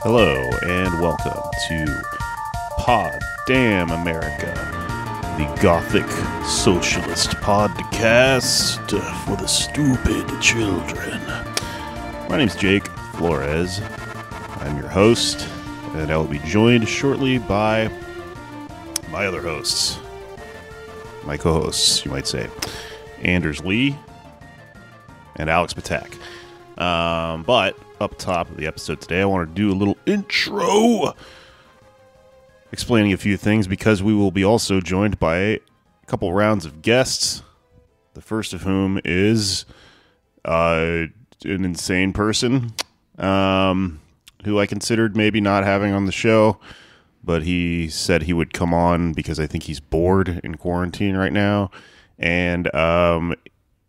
Hello and welcome to Pod Damn America, the Gothic Socialist podcast for the stupid children. My name's Jake Flores. I'm your host, and I will be joined shortly by my other hosts, my co-hosts, you might say, Androsky and Alex Patak. But up top of the episode today, I want to do a little intro explaining a few things because we will be also joined by a couple rounds of guests. The first of whom is an insane person who I considered maybe not having on the show, but he said he would come on because I think he's bored in quarantine right now. And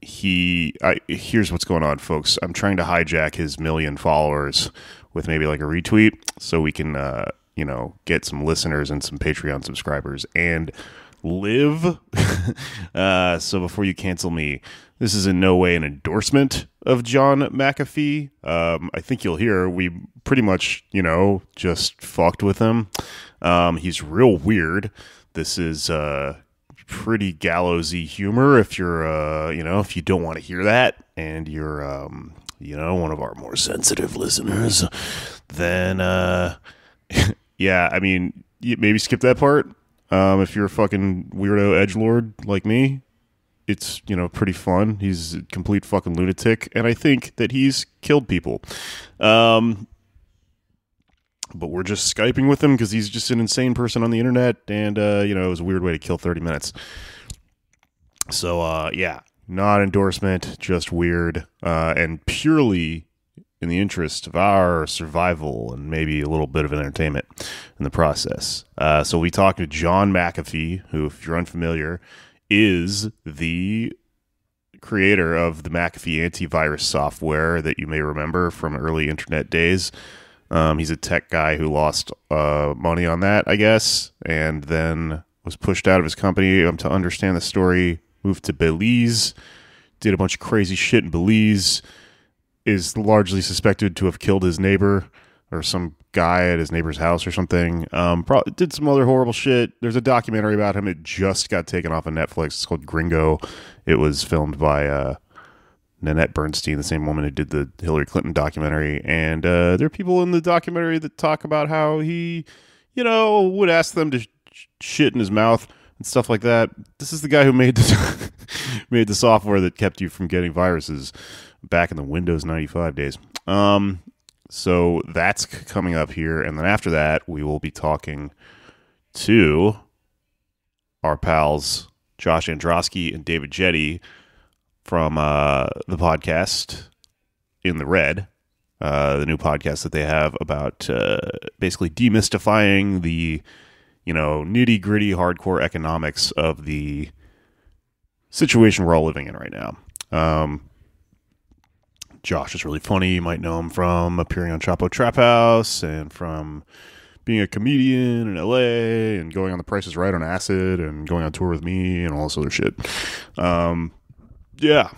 here's what's going on, folks. I'm trying to hijack his 1 million followers with maybe like a retweet so we can, get some listeners and some Patreon subscribers and live. So before you cancel me, this is in no way an endorsement of John McAfee. I think you'll hear we pretty much, just fucked with him. He's real weird. This is pretty gallowsy humor if you're if you don't want to hear that and you're one of our more sensitive listeners, then yeah, I mean, maybe skip that part. If you're a fucking weirdo edgelord like me, it's pretty fun. He's a complete fucking lunatic, and I think that he's killed people. But we're just Skyping with him because he's just an insane person on the internet, and, it was a weird way to kill 30 minutes. So, yeah, not endorsement, just weird, and purely in the interest of our survival and maybe a little bit of entertainment in the process. So we talked to John McAfee, who, if you're unfamiliar, is the creator of the McAfee antivirus software that you may remember from early internet days. He's a tech guy who lost money on that, I guess, and then was pushed out of his company. To understand the story, moved to Belize, did a bunch of crazy shit in Belize, is largely suspected to have killed his neighbor or some guy at his neighbor's house or something. Did some other horrible shit. There's a documentary about him. It just got taken off of Netflix. It's called Gringo. It was filmed by Nanette Bernstein, the same woman who did the Hillary Clinton documentary. And there are people in the documentary that talk about how he, would ask them to shit in his mouth and stuff like that. This is the guy who made made the software that kept you from getting viruses back in the Windows 95 days. So that's coming up here. And then after that, we will be talking to our pals, Josh Androsky and David Jette, from the podcast In the Red, the new podcast that they have about basically demystifying the, nitty-gritty, hardcore economics of the situation we're all living in right now. Josh is really funny. You might know him from appearing on Chapo Trap House and from being a comedian in LA and going on The Price is Right on acid and going on tour with me and all this other shit. Yeah,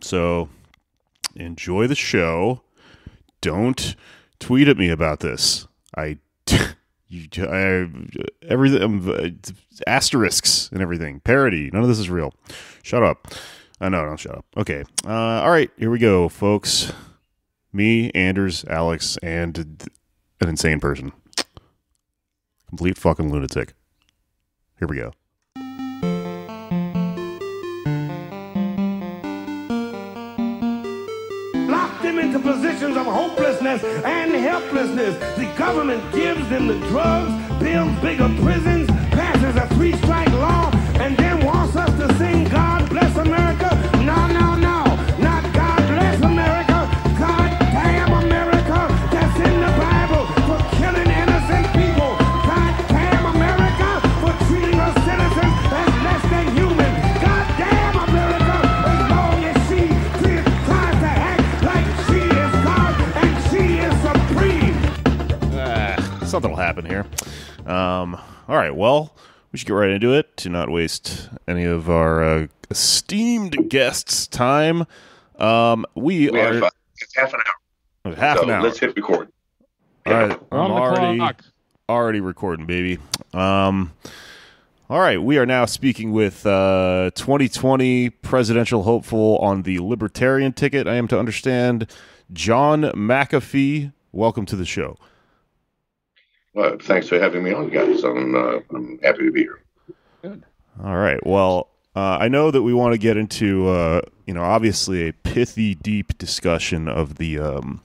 so enjoy the show. Don't tweet at me about this. Everything, asterisks and everything, parody. None of this is real. Shut up. No, don't shut up. Okay. All right, here we go, folks. Me, Anders, Alex, and an insane person. Complete fucking lunatic. Here we go. Into positions of hopelessness and helplessness. The government gives them the drugs, builds bigger prisons, passes a 3-strike law, and then wants us to sing God Bless America. No, no, no, not God Bless America. God damn America. That's in the Bible for killing innocent people. God damn America for treating us citizens as less than human. God damn America as long as she tries to act like she is God and she is supreme. Something will happen here. All right, well, we should get right into it to not waste any of our esteemed guests' time. We have half an hour. Half an hour. Let's hit record. All right, I'm On the clock. already recording, baby. All right, we are now speaking with 2020 presidential hopeful on the Libertarian ticket, I am to understand, John McAfee. Welcome to the show. Well, thanks for having me on, guys. I'm happy to be here. Good. All right, well, I know that we want to get into, obviously a pithy, deep discussion of the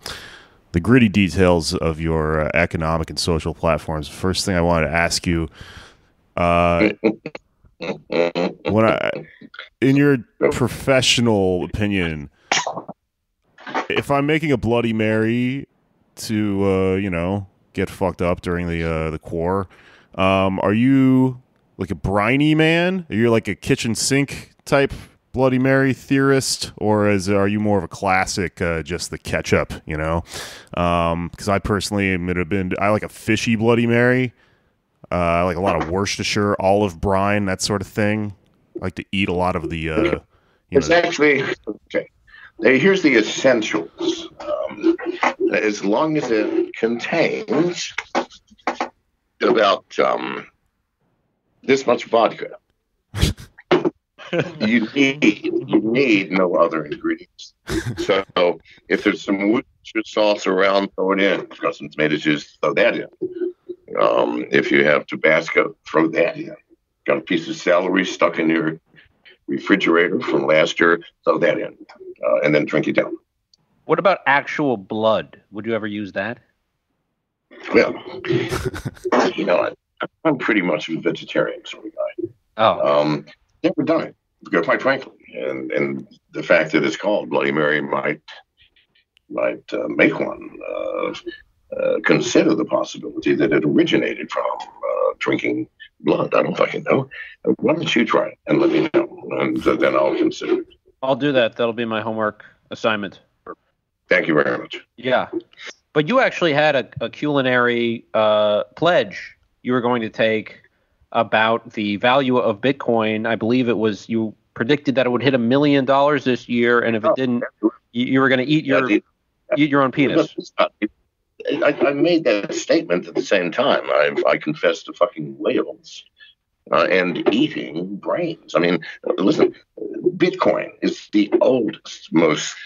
gritty details of your economic and social platforms. First thing I wanted to ask you, in your professional opinion, if I'm making a Bloody Mary to, get fucked up during the core, are you like a briny man? Are you like a kitchen sink type Bloody Mary theorist, or are you more of a classic, just the ketchup, because I personally I like a fishy Bloody Mary. I like a lot of Worcestershire, olive brine, that sort of thing. I like to eat a lot of the, It's actually, okay. Here's the essentials. As long as it contains about this much vodka, you need no other ingredients. So if there's some Worcestershire sauce around, throw it in. If you've got some tomato juice, throw that in. If you have Tabasco, throw that in. Got a piece of celery stuck in your refrigerator from last year, throw that in, and then drink it down. What about actual blood? Would you ever use that? Well, I'm pretty much a vegetarian sort of guy. Oh. Never done it, quite frankly. And the fact that it's called Bloody Mary might make one consider the possibility that it originated from drinking blood. I don't fucking know. Why don't you try it and let me know, and then I'll consider it. I'll do that. That'll be my homework assignment. Thank you very much. Yeah. But you actually had a culinary pledge you were going to take about the value of Bitcoin. I believe it was, you predicted that it would hit $1 million this year, and if it didn't, you were going to eat your own penis. I made that statement at the same time. I confessed to fucking whales and eating brains. I mean, listen, Bitcoin is the oldest, most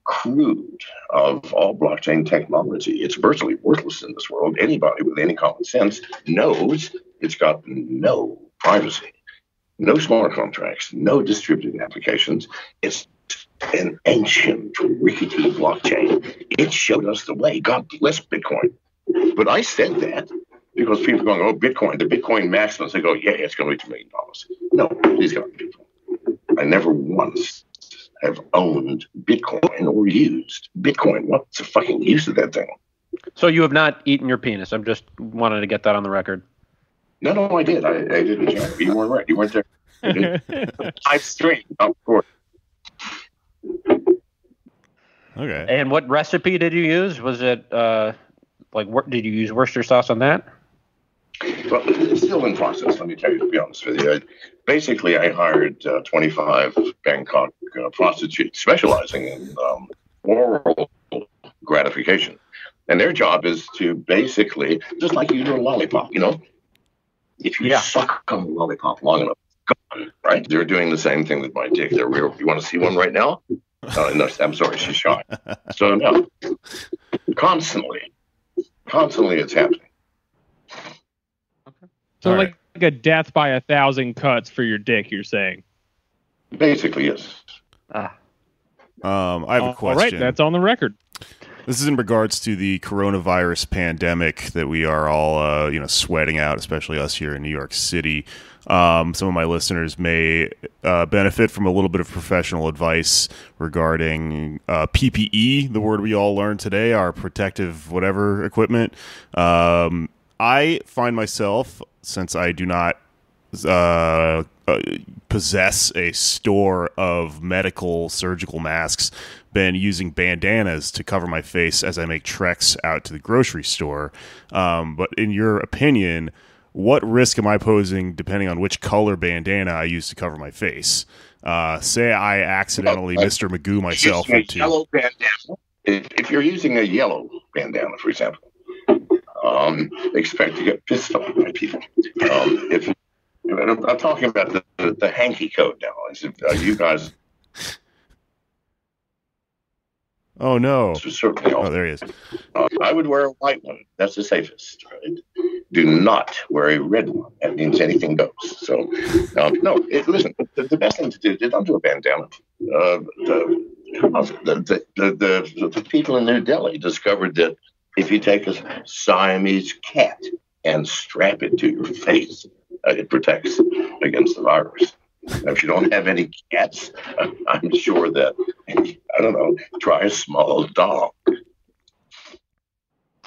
crude of all blockchain technology. It's virtually worthless in this world. Anybody with any common sense knows it's got no privacy, no smart contracts, no distributed applications. It's an ancient, rickety blockchain. It showed us the way. God bless Bitcoin. But I said that because people are going, oh, Bitcoin, the Bitcoin maximums. They go, yeah, it's going to be $2 million. No, please God, people. I never once have owned Bitcoin or used Bitcoin. What's the fucking use of that thing? So you have not eaten your penis. I'm just wanted to get that on the record. No, I did. I did. You weren't right. You weren't there. Live stream, of course. Okay. And what recipe did you use? Was it did you use Worcester sauce on that? Well, it's still in process, let me tell you, to be honest with you. Basically, I hired 25 Bangkok prostitutes specializing in oral gratification. And their job is to basically, just like you do a lollipop, if you suck on a lollipop long enough, it's gone, right? They're doing the same thing with my dick. You want to see one right now? No, I'm sorry, she's shy. So, no, constantly it's happening. So All like a death by 1,000 cuts for your dick, you're saying? Basically, yes. I have a question. All right, that's on the record. This is in regards to the coronavirus pandemic that we are all, sweating out, especially us here in New York City. Some of my listeners may benefit from a little bit of professional advice regarding PPE, the word we all learned today, our protective whatever equipment. I find myself, since I do not possess a store of medical surgical masks, been using bandanas to cover my face as I make treks out to the grocery store. But in your opinion, what risk am I posing depending on which color bandana I use to cover my face? Say I accidentally Mr. Magoo myself into yellow bandana. If you're using a yellow bandana, for example. Expect to get pissed off by people. If I'm talking about the hanky coat now. You guys. Oh no! Certainly. Oh, there he is. I would wear a white one. That's the safest, right? Do not wear a red one. That means anything goes. So, no. Listen, the best thing to do is don't do a bandana. The people in New Delhi discovered that if you take a Siamese cat and strap it to your face, it protects against the virus. Now, if you don't have any cats, I'm sure that, I don't know, try a small dog.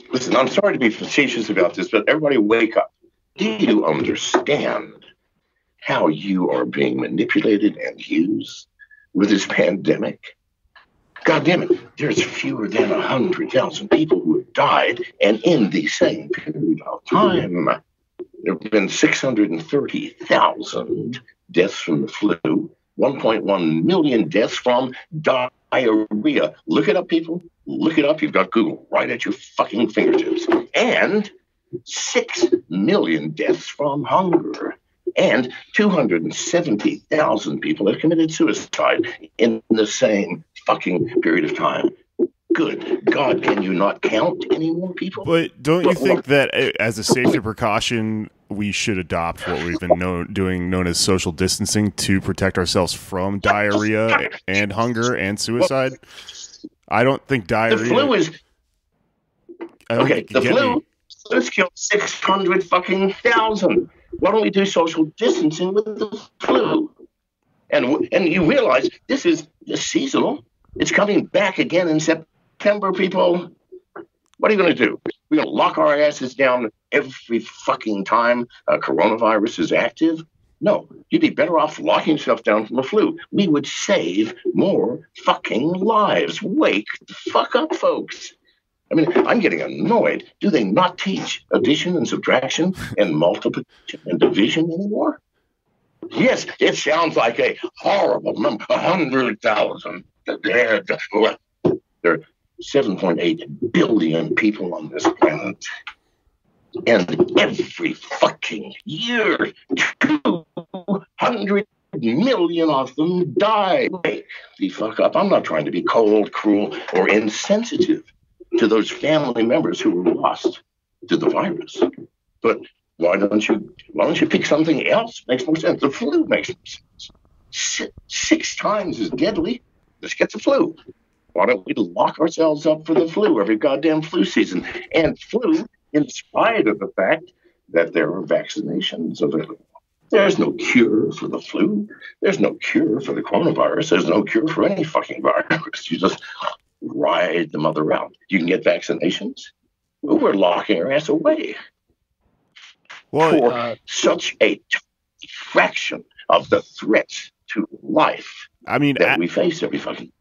Listen, I'm sorry to be facetious about this, but everybody wake up. Do you understand how you are being manipulated and used with this pandemic? God damn it, there's fewer than 100,000 people who have died, and in the same period of time, there have been 630,000 deaths from the flu, 1.1 million deaths from diarrhea. Look it up, people. Look it up. You've got Google right at your fucking fingertips. And 6 million deaths from hunger. And 270,000 people have committed suicide in the same fucking period of time. Good God, can you not count any more people? But don't you think that as a safety precaution, we should adopt what we've been known as social distancing to protect ourselves from diarrhea and hunger and suicide? I don't think diarrhea... The flu is... Okay, the flu has killed 600 fucking thousand. Why don't we do social distancing with the flu? And you realize this is seasonal. It's coming back again in September, people. What are you going to do? We're going to lock our asses down every fucking time coronavirus is active? No, you'd be better off locking yourself down from the flu. We would save more fucking lives. Wake the fuck up, folks. I mean, I'm getting annoyed. Do they not teach addition and subtraction and multiplication and division anymore? Yes, it sounds like a horrible number, 100,000. There are 7.8 billion people on this planet. And every fucking year, 200 million of them die. Wake the fuck up. I'm not trying to be cold, cruel, or insensitive to those family members who were lost to the virus. But why don't you pick something else? Makes no sense. The flu makes no sense. 6 times as deadly. Let's get the flu. Why don't we lock ourselves up for the flu every goddamn flu season? And flu, in spite of the fact that there are vaccinations available. There's no cure for the flu. There's no cure for the coronavirus. There's no cure for any fucking virus. You just ride the mother out. You can get vaccinations. We're locking our ass away for such a fraction of the threats to life that we face every fucking.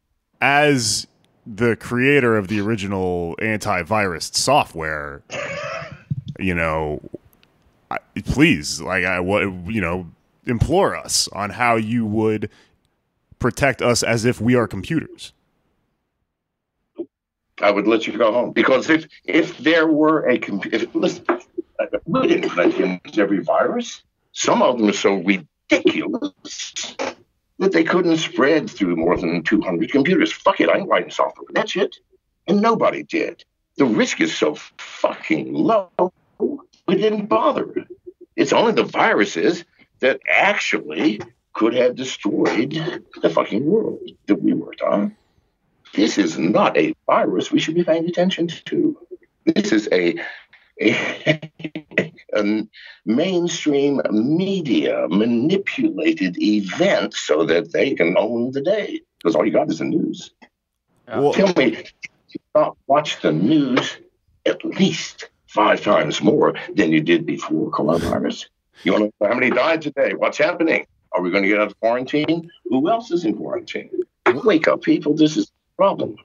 As the creator of the original antivirus software, please, implore us on how you would protect us as if we are computers. I would let you go home, because if there were a computer, listen, we didn't invent every virus. Some of them are so ridiculous that they couldn't spread through more than 200 computers. Fuck it, I ain't writing software. That's it. And nobody did. The risk is so fucking low, we didn't bother. It's only the viruses that actually could have destroyed the fucking world that we worked on. This is not a virus we should be paying attention to. This is a mainstream media manipulated event so that they can own the day. Because all you got is the news. Well, tell me, you not watch the news at least 5 times more than you did before coronavirus. You want to know how many died today? What's happening? Are we going to get out of quarantine? Who else is in quarantine? Wake up, people. This is the problem.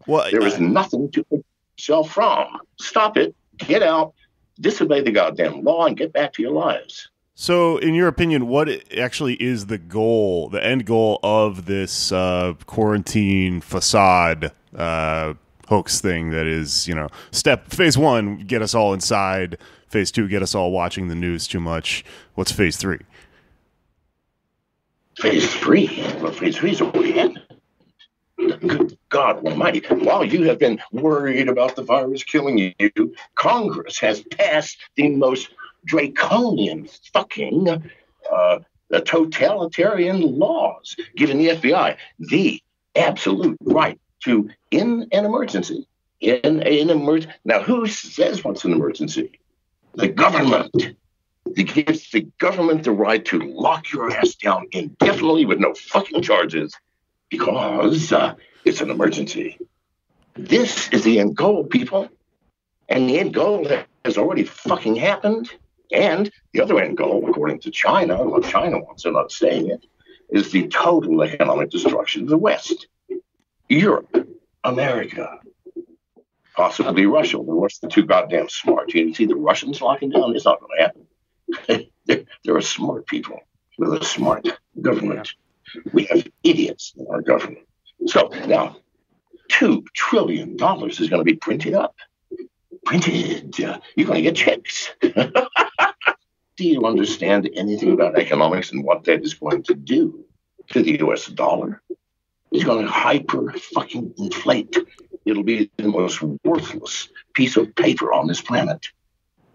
Well, there is nothing to protect yourself from. Stop it. Get out. Disobey the goddamn law and get back to your lives. So, in your opinion, what actually is the goal, the end goal of this quarantine facade hoax thing that is, phase 1, get us all inside. Phase 2, get us all watching the news too much. What's phase 3? Phase 3? Well, phase 3 is already ended. Good God Almighty. While you have been worried about the virus killing you, Congress has passed the most draconian fucking totalitarian laws, giving the FBI the absolute right to, in an emergency, now who says what's an emergency? The government. It gives the government the right to lock your ass down indefinitely with no fucking charges because it's an emergency. This is the end goal, people. And the end goal has already fucking happened. And the other end goal, according to China, what China wants, they're not saying it, is the total economic destruction of the West. Europe, America, possibly Russia. The Russians are too goddamn smart. You see the Russians locking down? It's not going to happen. They're a smart people with a smart government. We have idiots in our government. So now, $2 trillion is going to be printed up. Printed. You're going to get checks. Do you understand anything about economics and what that is going to do to the U.S. dollar? It's going to hyper fucking inflate. It'll be the most worthless piece of paper on this planet.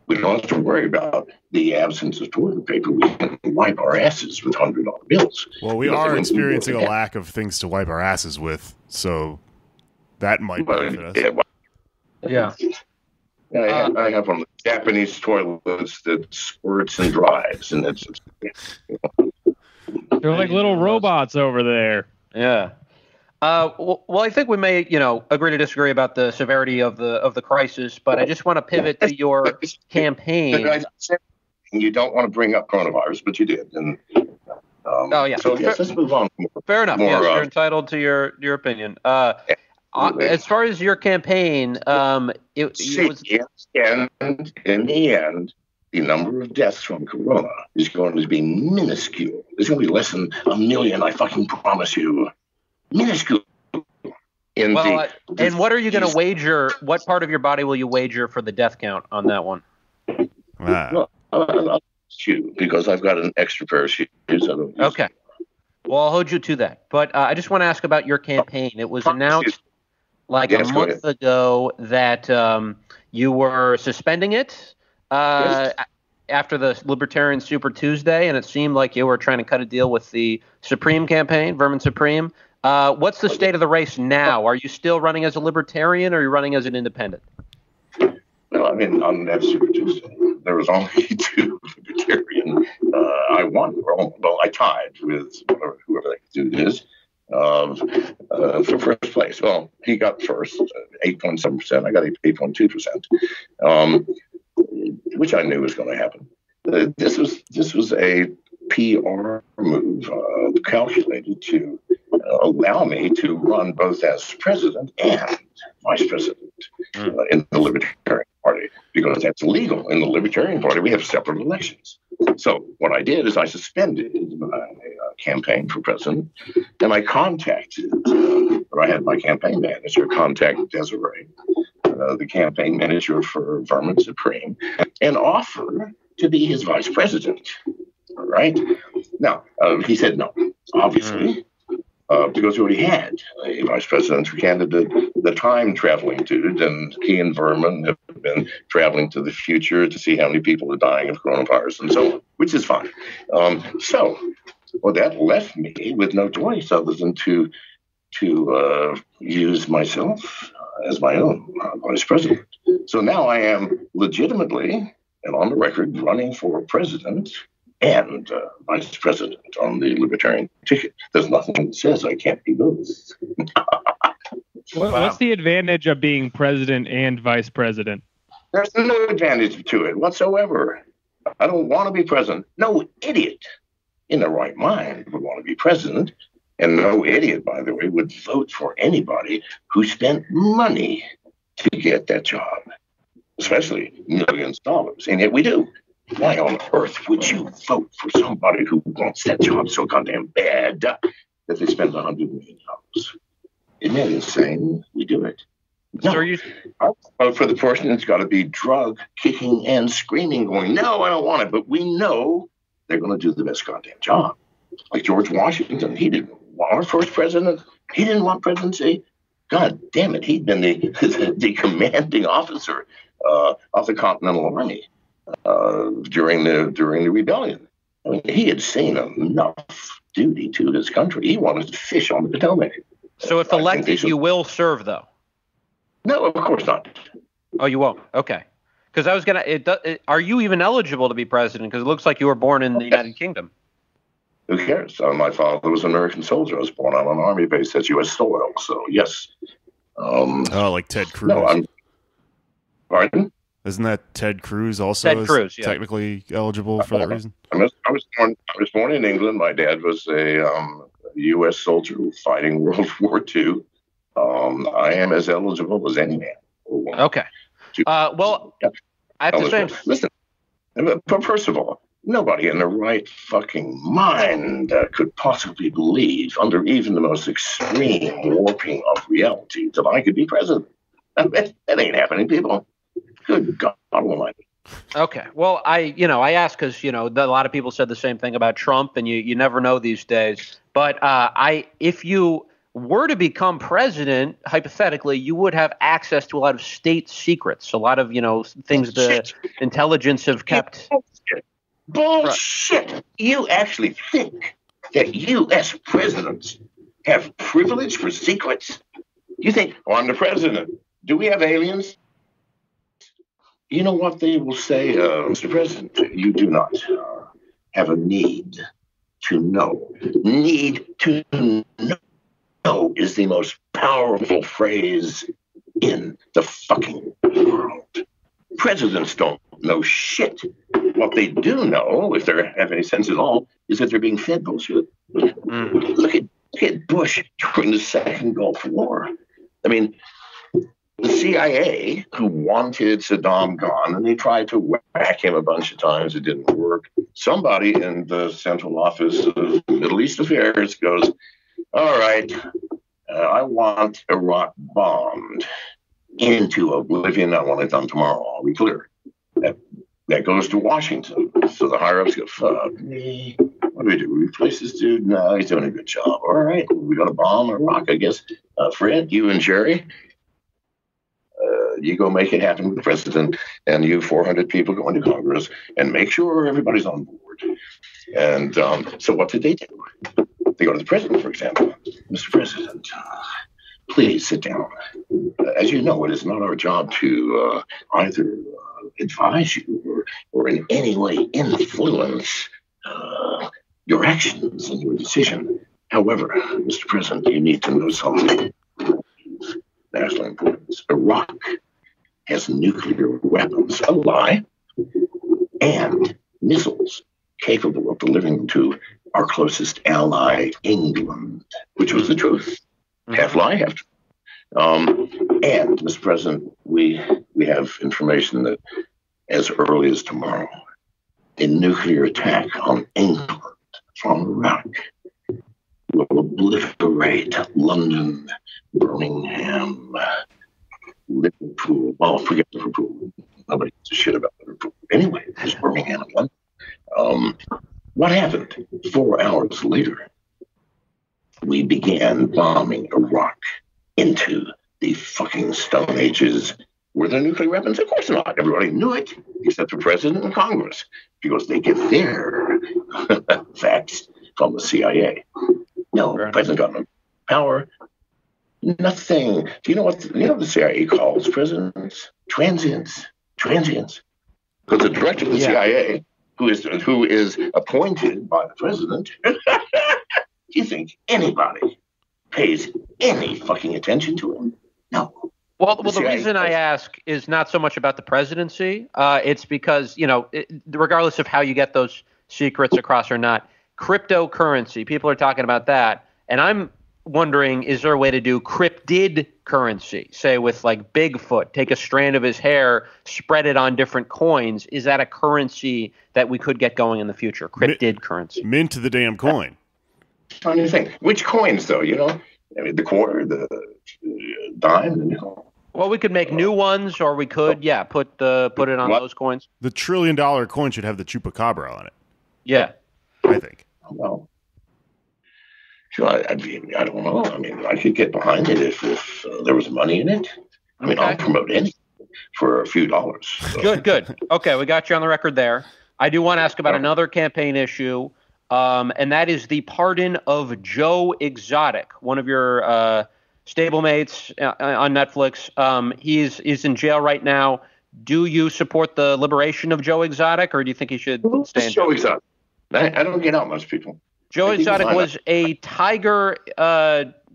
We don't have to worry about the absence of toilet paper. We can wipe our asses with $100 bills. Well, we are experiencing a lack of things to wipe our asses with, so that might benefit us. Yeah. I have one of the Japanese toilets that squirts and dries, and it's They're like little robots over there. Yeah. Well, I think we may, agree to disagree about the severity of the crisis, but I just want to pivot to your campaign. You don't want to bring up coronavirus, but you did. And, yeah. So yes, let's move on. Fair enough. Yes, you're entitled to your opinion. As far as your campaign, it was. And in the end, the number of deaths from corona is going to be minuscule. It's going to be less than 1 million. I fucking promise you. Minuscule. And what are you going to wager? What part of your body will you wager for the death count on that one? Well, I'll shoot because I've got an extra pair of shoes. Okay. Well, I'll hold you to that. But I just want to ask about your campaign. It was announced a month ago that you were suspending it after the Libertarian Super Tuesday, and it seemed like you were trying to cut a deal with the Supreme campaign, Vermin Supreme. What's the state of the race now? Are you still running as a Libertarian, or are you running as an independent? Well, I mean, on that Super Tuesday, there was only 2 Libertarian. I won. Well, I tied with whoever that dude is for first place. Well, he got first, 8.7%. I got 8.2%, which I knew was going to happen. This was a PR move calculated to allow me to run both as president and vice president in the Libertarian Party, because that's legal. In the Libertarian Party, we have separate elections. So what I did is I suspended my campaign for president, and I contacted, I had my campaign manager contact Desiree, the campaign manager for Vermin Supreme, and offer to be his vice president. All right. Now, he said no, obviously, because we already had a vice presidential candidate, the time-traveling dude, and he and Vermin have been traveling to the future to see how many people are dying of coronavirus and so on, which is fine. That left me with no choice other than to use myself as my own vice president. So now I am legitimately and on the record running for president and vice president on the Libertarian ticket. There's nothing that says I can't be both. What's the advantage of being president and vice president? There's no advantage to it whatsoever. I don't want to be president. No idiot in the right mind would want to be president. And no idiot, by the way, would vote for anybody who spent money to get that job, especially millions of dollars. And yet we do. Why on earth would you vote for somebody who wants that job so goddamn bad that they spend $100 million? Isn't that insane? We do it. No. So are you? I vote for the person that's got to be drug kicking and screaming, going, "No, I don't want it." But we know they're going to do the best goddamn job. Like George Washington, he didn't want our first president. He didn't want presidency. God damn it, he'd been the commanding officer of the Continental Army during the rebellion. I mean, he had seen enough duty to his country. He wanted to fish on the Potomac. So if elected, you will serve, though? No, of course not. Oh, you won't? Okay. Because I was going to – are you even eligible to be president? Because it looks like you were born in the United Kingdom. Who cares? My father was an American soldier. I was born on an army base at U.S. soil. So, yes. Like Ted Cruz. No, pardon? Isn't that Ted Cruz also Ted Cruz, yeah. technically eligible for that reason? I was born in England. My dad was a U.S. soldier fighting World War II. I am as eligible as any man. Okay. Well, I have to say, listen. But first of all, nobody in their right fucking mind could possibly believe, under even the most extreme warping of reality, that I could be president. That ain't happening, people. Good God Almighty. Okay. Well, I asked because, a lot of people said the same thing about Trump, and you never know these days. But if you were to become president, hypothetically, you would have access to a lot of state secrets, a lot of, things the intelligence have kept. Bullshit. You actually think that U.S. presidents have privilege for secrets? You think, I'm the president. Do we have aliens? You know what they will say, Mr. President? You do not have a need to know. Need to know is the most powerful phrase in the fucking world. Presidents don't know shit. What they do know, if they have any sense at all, is that they're being fed bullshit. Look at Bush during the Second Gulf War. I mean, the CIA, who wanted Saddam gone, and they tried to whack him a bunch of times, it didn't work. Somebody in the Central Office of Middle East Affairs goes, all right, I want Iraq bombed into oblivion. I want it done tomorrow. I'll be clear. That goes to Washington. So the higher-ups go, fuck me. What do we do? We replace this dude? No, he's doing a good job. All right, we got to bomb Iraq, I guess. Fred, you and Jerry, you go make it happen with the president, and you 400 people go into Congress and make sure everybody's on board. And so what did they do? They go to the president, for example. Mr. President, please sit down. As you know, it is not our job to either advise you or in any way influence your actions and your decision. However, Mr. President, you need to know something. National importance. Iraq has nuclear weapons, a lie, and missiles capable of delivering to our closest ally, England, which was the truth. Half lie, half truth. And, Mr. President, we have information that as early as tomorrow, a nuclear attack on England from Iraq will obliterate London, Birmingham, Liverpool. Well, forget Liverpool. Nobody gives a shit about Liverpool. Anyway, it's Birmingham and London. What happened? 4 hours later, we began bombing Iraq into the fucking Stone Ages. Were there nuclear weapons? Of course not. Everybody knew it, except the president and Congress, because they get their facts from the CIA. No, the president got no power. Nothing. Do you know what the CIA calls presidents? Transients. Because the director of the CIA, who is appointed by the president, do you think anybody pays any fucking attention to him? No. Well, the reason I ask is not so much about the presidency. It's because, regardless of how you get those secrets across or not, cryptocurrency, people are talking about that. And I'm wondering, is there a way to do cryptid currency, say with like Bigfoot, take a strand of his hair, spread it on different coins? Is that a currency that we could get going in the future? Cryptid currency. Mint the damn coin. Funny thing. Which coins, though? I mean, the quarter, the dime, the nickel. Well, we could make new ones, or we could, put it on those coins. The $1 trillion coin should have the chupacabra on it. Yeah. I think. Well, sure. I don't know. I mean, I could get behind it if there was money in it. I mean, I'll promote anything for a few dollars. So. Good. Okay, we got you on the record there. I do want to ask about another campaign issue, and that is the pardon of Joe Exotic, one of your stablemates on Netflix. He's in jail right now. Do you support the liberation of Joe Exotic, or do you think he should stay in jail? Joe Exotic? I don't get out much, people. Joe Exotic was a tiger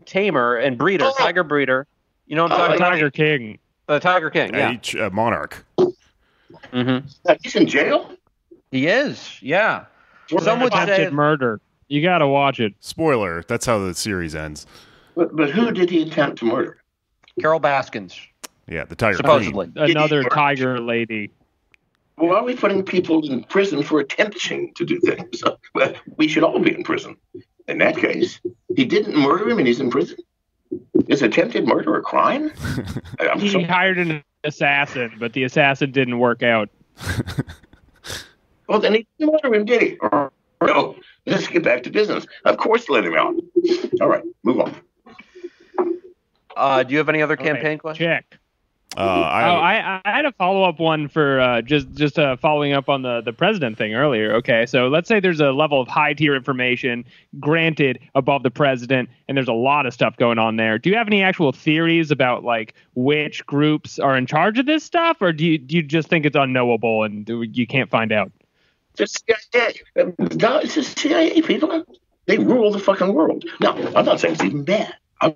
tamer and breeder, tiger breeder. You know what I'm talking about? Tiger King. The Tiger King, yeah. Monarch. Mm-hmm. He's in jail? He is, yeah. Some would say murder. You got to watch it. Spoiler, that's how the series ends. But who did he attempt to murder? Carol Baskins. Yeah, the Tiger supposedly. Queen. Another tiger lady. Why are we putting people in prison for attempting to do things? Well, we should all be in prison. In that case, he didn't murder him and he's in prison? Is attempted murder a crime? He hired an assassin, but the assassin didn't work out. Well, then he didn't murder him, did he? No. Let's get back to business. Of course, let him out. All right, move on. Do you have any other campaign questions? Check. I had a follow-up one for just following up on the president thing earlier. Okay, so let's say there's a level of high-tier information granted above the president, and there's a lot of stuff going on there. Do you have any actual theories about like which groups are in charge of this stuff, or do you just think it's unknowable and you can't find out? The CIA. It's the CIA, people. They rule the fucking world. Now, I'm not saying it's even bad. I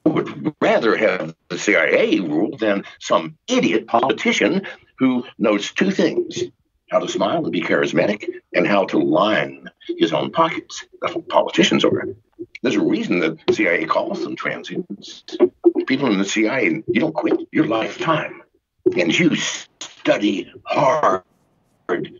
would rather have the CIA rule than some idiot politician who knows two things: how to smile and be charismatic, and how to line his own pockets. That's what politicians are. There's a reason that the CIA calls them transients. People in the CIA, you don't quit your lifetime, and you study hard.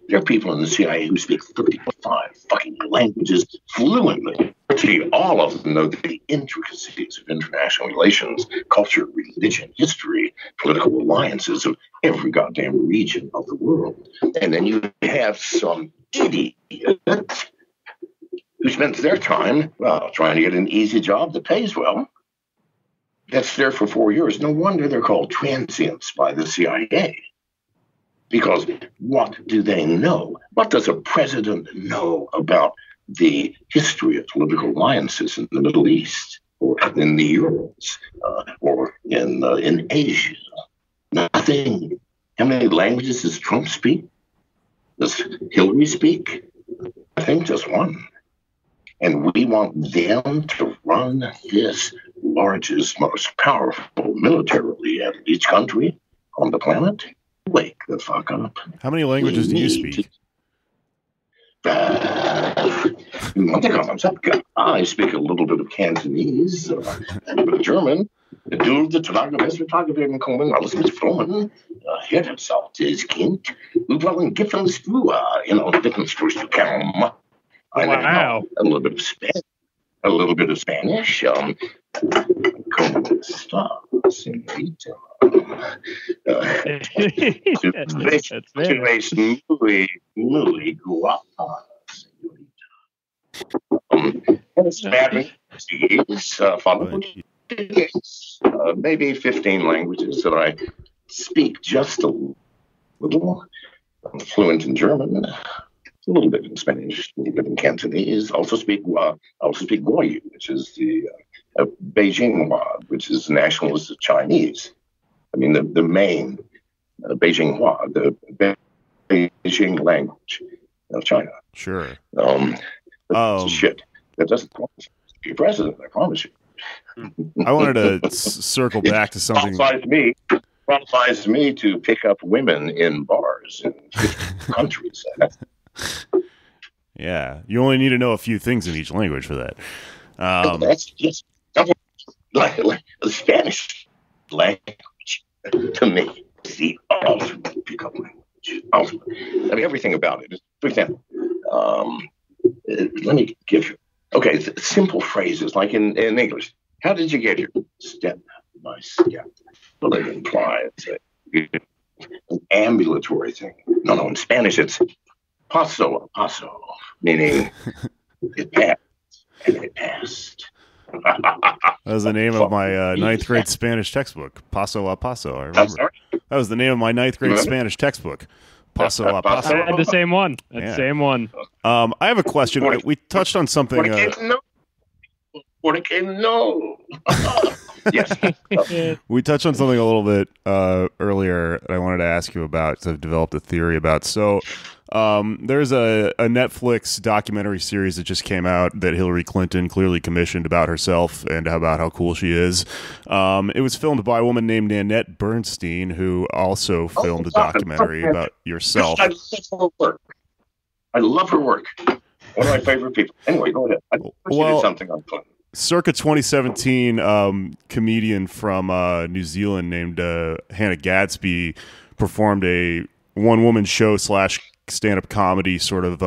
There are people in the CIA who speak 35 fucking languages fluently. See, all of them know the intricacies of international relations, culture, religion, history, political alliances of every goddamn region of the world. And then you have some idiot who spends their time, trying to get an easy job that pays well. That's there for 4 years. No wonder they're called transients by the CIA. Because what do they know? What does a president know about the history of political alliances in the Middle East, or in the Urals, or in Asia? Nothing. How many languages does Trump speak? Does Hillary speak? I think just one. And we want them to run this largest, most powerful militarily at each country on the planet? Wake the fuck up. How many languages do you speak? I speak a little bit of Cantonese, a little bit of German. Du Tragerbest werden kommen, alles mit Frommen. Herzhaft ist Kind. Wir wollen Gipfelsflur, Wittenstoß to come. Wow. A little bit of Spanish. A little bit of Spanish. Muy guapa, señorita. Spanish, followed maybe 15 languages that I speak just a little. I'm fluent in German, a little bit in Spanish, a little bit in Cantonese. Also speak Guoyu, which is the Beijing Hua, which is nationalist Chinese. I mean, the main Beijing Hua, the Beijing language of China. Sure. Shit. That doesn't be president, I promise you. I wanted to circle back to something. Qualifies me to pick up women in bars in 50 countries. Yeah, you only need to know a few things in each language for that. That's just like the Spanish language to me is the ultimate pickup language. Ultimate. I mean, everything about it. For example, let me give you simple phrases like in English. How did you get here? Step by step. Well, it implies an ambulatory thing. No, in Spanish it's paso a paso, meaning it passed and it passed. That was the name of my ninth grade Spanish textbook, Paso a Paso. I remember. That was the name of my ninth grade Spanish textbook, Paso a Paso. I had the same one. The same one. I have a question. We touched on something. Yes. We touched on something a little bit earlier that I wanted to ask you about, so I've developed a theory about. So there's a Netflix documentary series that just came out that Hillary Clinton clearly commissioned about herself and about how cool she is. It was filmed by a woman named Nanette Bernstein, who also filmed a documentary about yourself. I love her work. One of my favorite people. Anyway, go ahead. I did something on Clinton. Circa 2017, comedian from New Zealand named Hannah Gadsby performed a one-woman show / stand-up comedy sort of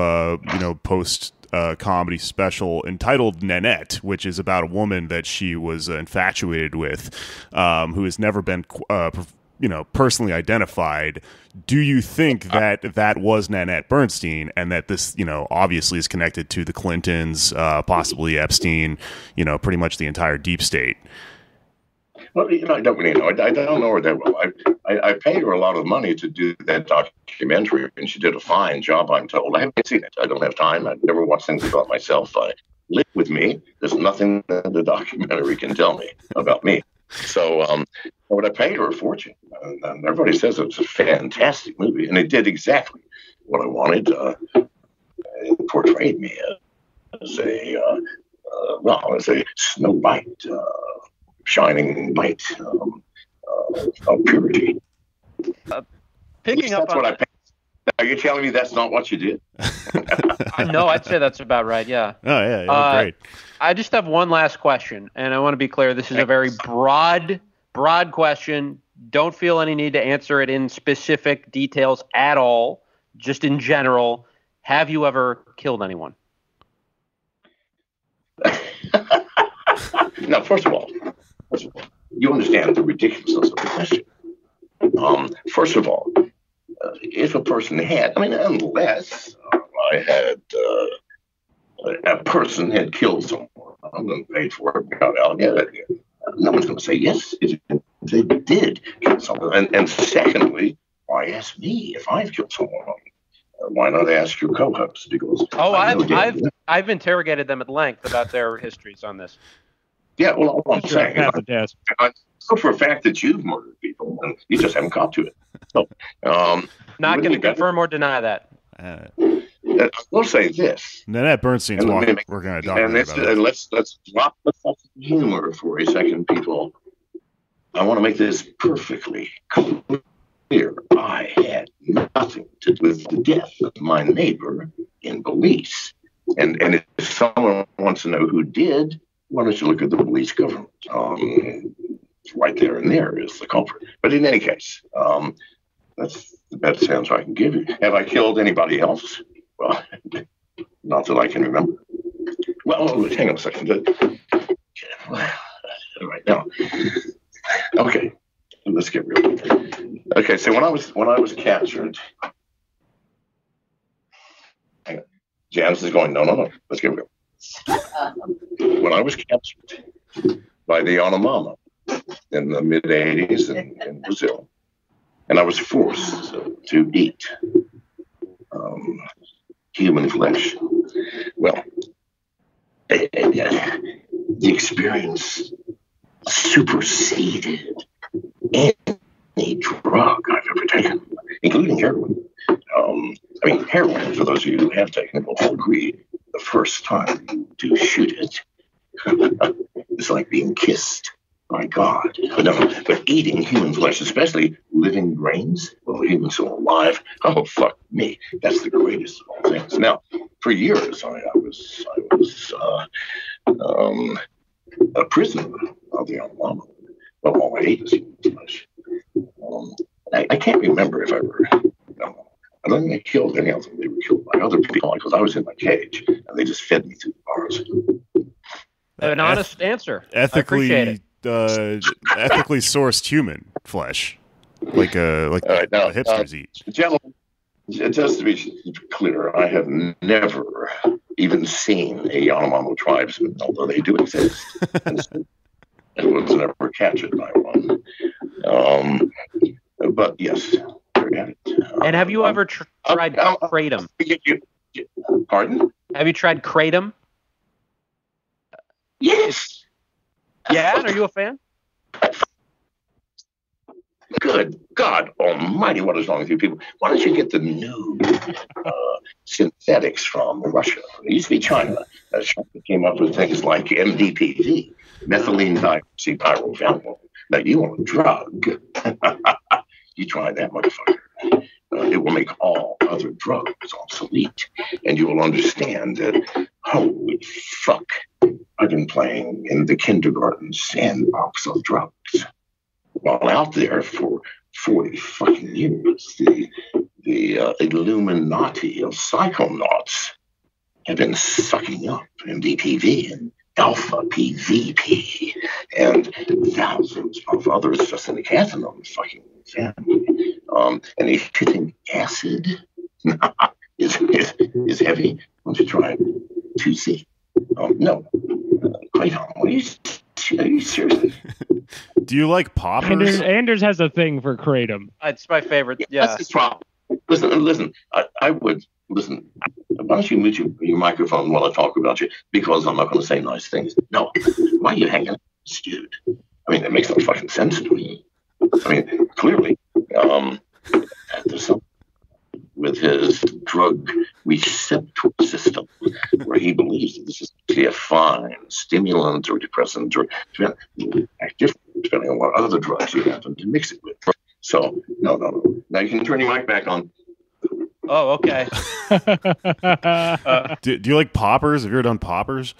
post comedy special entitled Nanette, which is about a woman that she was infatuated with, who has never been personally identified. Do you think that was Nanette Bernstein, and that this, obviously is connected to the Clintons, possibly Epstein, pretty much the entire deep state? Well, I don't really know. I don't know her that well. I paid her a lot of money to do that documentary, and she did a fine job, I'm told. I haven't seen it. I don't have time. I've never watched things about myself. Live with me. There's nothing that the documentary can tell me about me. So, but I paid her a fortune. And everybody says it's a fantastic movie, and it did exactly what I wanted. It portrayed me as a Snow White, shining light of purity. Picking up on are you telling me that's not what you did? No, I'd say that's about right. Yeah. Oh yeah, great. I just have one last question, and I want to be clear. This is a very broad question. Don't feel any need to answer it in specific details at all. Just in general, have you ever killed anyone? Now, first of all, you understand the ridiculousness of the question. First of all, if a person had, unless a person had killed someone and paid for it, got out, no one's going to say yes if they did kill someone. And secondly, why ask me if I've killed someone? Why not ask your co-host? Because I've interrogated them at length about their histories on this. Yeah, well, all I'm saying is I know for a fact that you've murdered people, and you just haven't caught to it. So, not going to confirm or deny that. I will say this. Nanette Bernstein's walking. We're going to document about it. Let's drop the fucking humor for a second, people. I want to make this perfectly clear. I had nothing to do with the death of my neighbor in Belize. And if someone wants to know who did, why don't you look at the Belize government? Right there and there is the culprit. But in any case, that's the best answer I can give you. Have I killed anybody else? Well, not that I can remember. Well, hang on a second. Right now. Okay, let's get real. Okay, so when I was captured, hang on. Janice is going, no. Let's get real. When I was captured by the Yanomama in the mid-'80s in Brazil, and I was forced to eat human flesh. Well, the experience superseded any drug I've ever taken, including heroin. Heroin, for those of you who have taken it, will agree, the first time you do shoot it, it's like being kissed by God. But eating human flesh, especially living grains, well, even so alive, oh, fuck me. That's the greatest of all things. Now, for years, I was a prisoner of the Yanomama. Well, all I ate was human flesh. I can't remember if I ever... I don't think I killed any of them. They were killed by other people because I was in my cage and they just fed me through the bars. An honest answer. Ethically sourced human. flesh, like right, now, hipsters eat. Gentlemen, just to be clear, I have never even seen a Yanomamo tribesman, although they do exist. I was never captured by one. But yes, forget it. And have you ever tried kratom? Pardon? Have you tried kratom? Yes. Yeah, are you a fan? Good God Almighty! What is wrong with you people? Why don't you get the new synthetics from Russia? It used to be China. China came up with things like MDPV, methylene dioxypyrovalenol. Now you want a drug? You try that, motherfucker. It will make all other drugs obsolete, and you will understand that. Holy fuck! I've been playing in the kindergarten sandbox of drugs. While out there for 40 fucking years, the Illuminati of psychonauts have been sucking up MDPV and alpha PVP and thousands of others just in the Cathinum fucking family. And if you think acid is heavy, why don't you try 2C? No, Kratom. Are you serious? Do you like poppers? Anders has a thing for kratom. It's my favorite. Yeah. That's the problem. Listen. I would listen. Why don't you mute your microphone while I talk about you? Because I'm not going to say nice things. No. Why are you hanging out with this dude? I mean, it makes no fucking sense to me. I mean, clearly, there's something with his drug receptor system where he believes that this is actually a fine stimulant or depressant or act different depending on what other drugs you happen to mix it with. So, no. Now you can turn your mic back on. Oh, okay. Do you like poppers? Have you ever done poppers?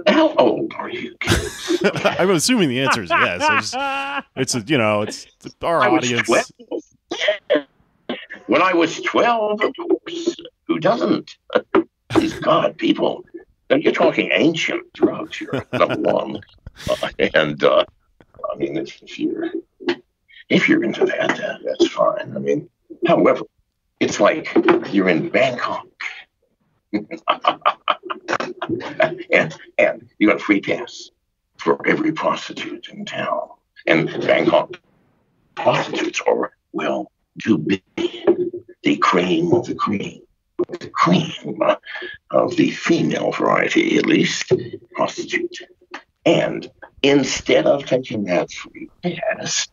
How old are you kids? I'm assuming the answer is yes. It's our audience. When I was 12, of course. Who doesn't? Please God, people. You're talking ancient drugs here, number one. I mean, if you're into that, that's fine. I mean, however, it's like you're in Bangkok. and you got a free pass for every prostitute in town. And Bangkok prostitutes are, well, too big. The cream of the cream. The cream of the female variety, at least, prostitute. And instead of taking that free pass,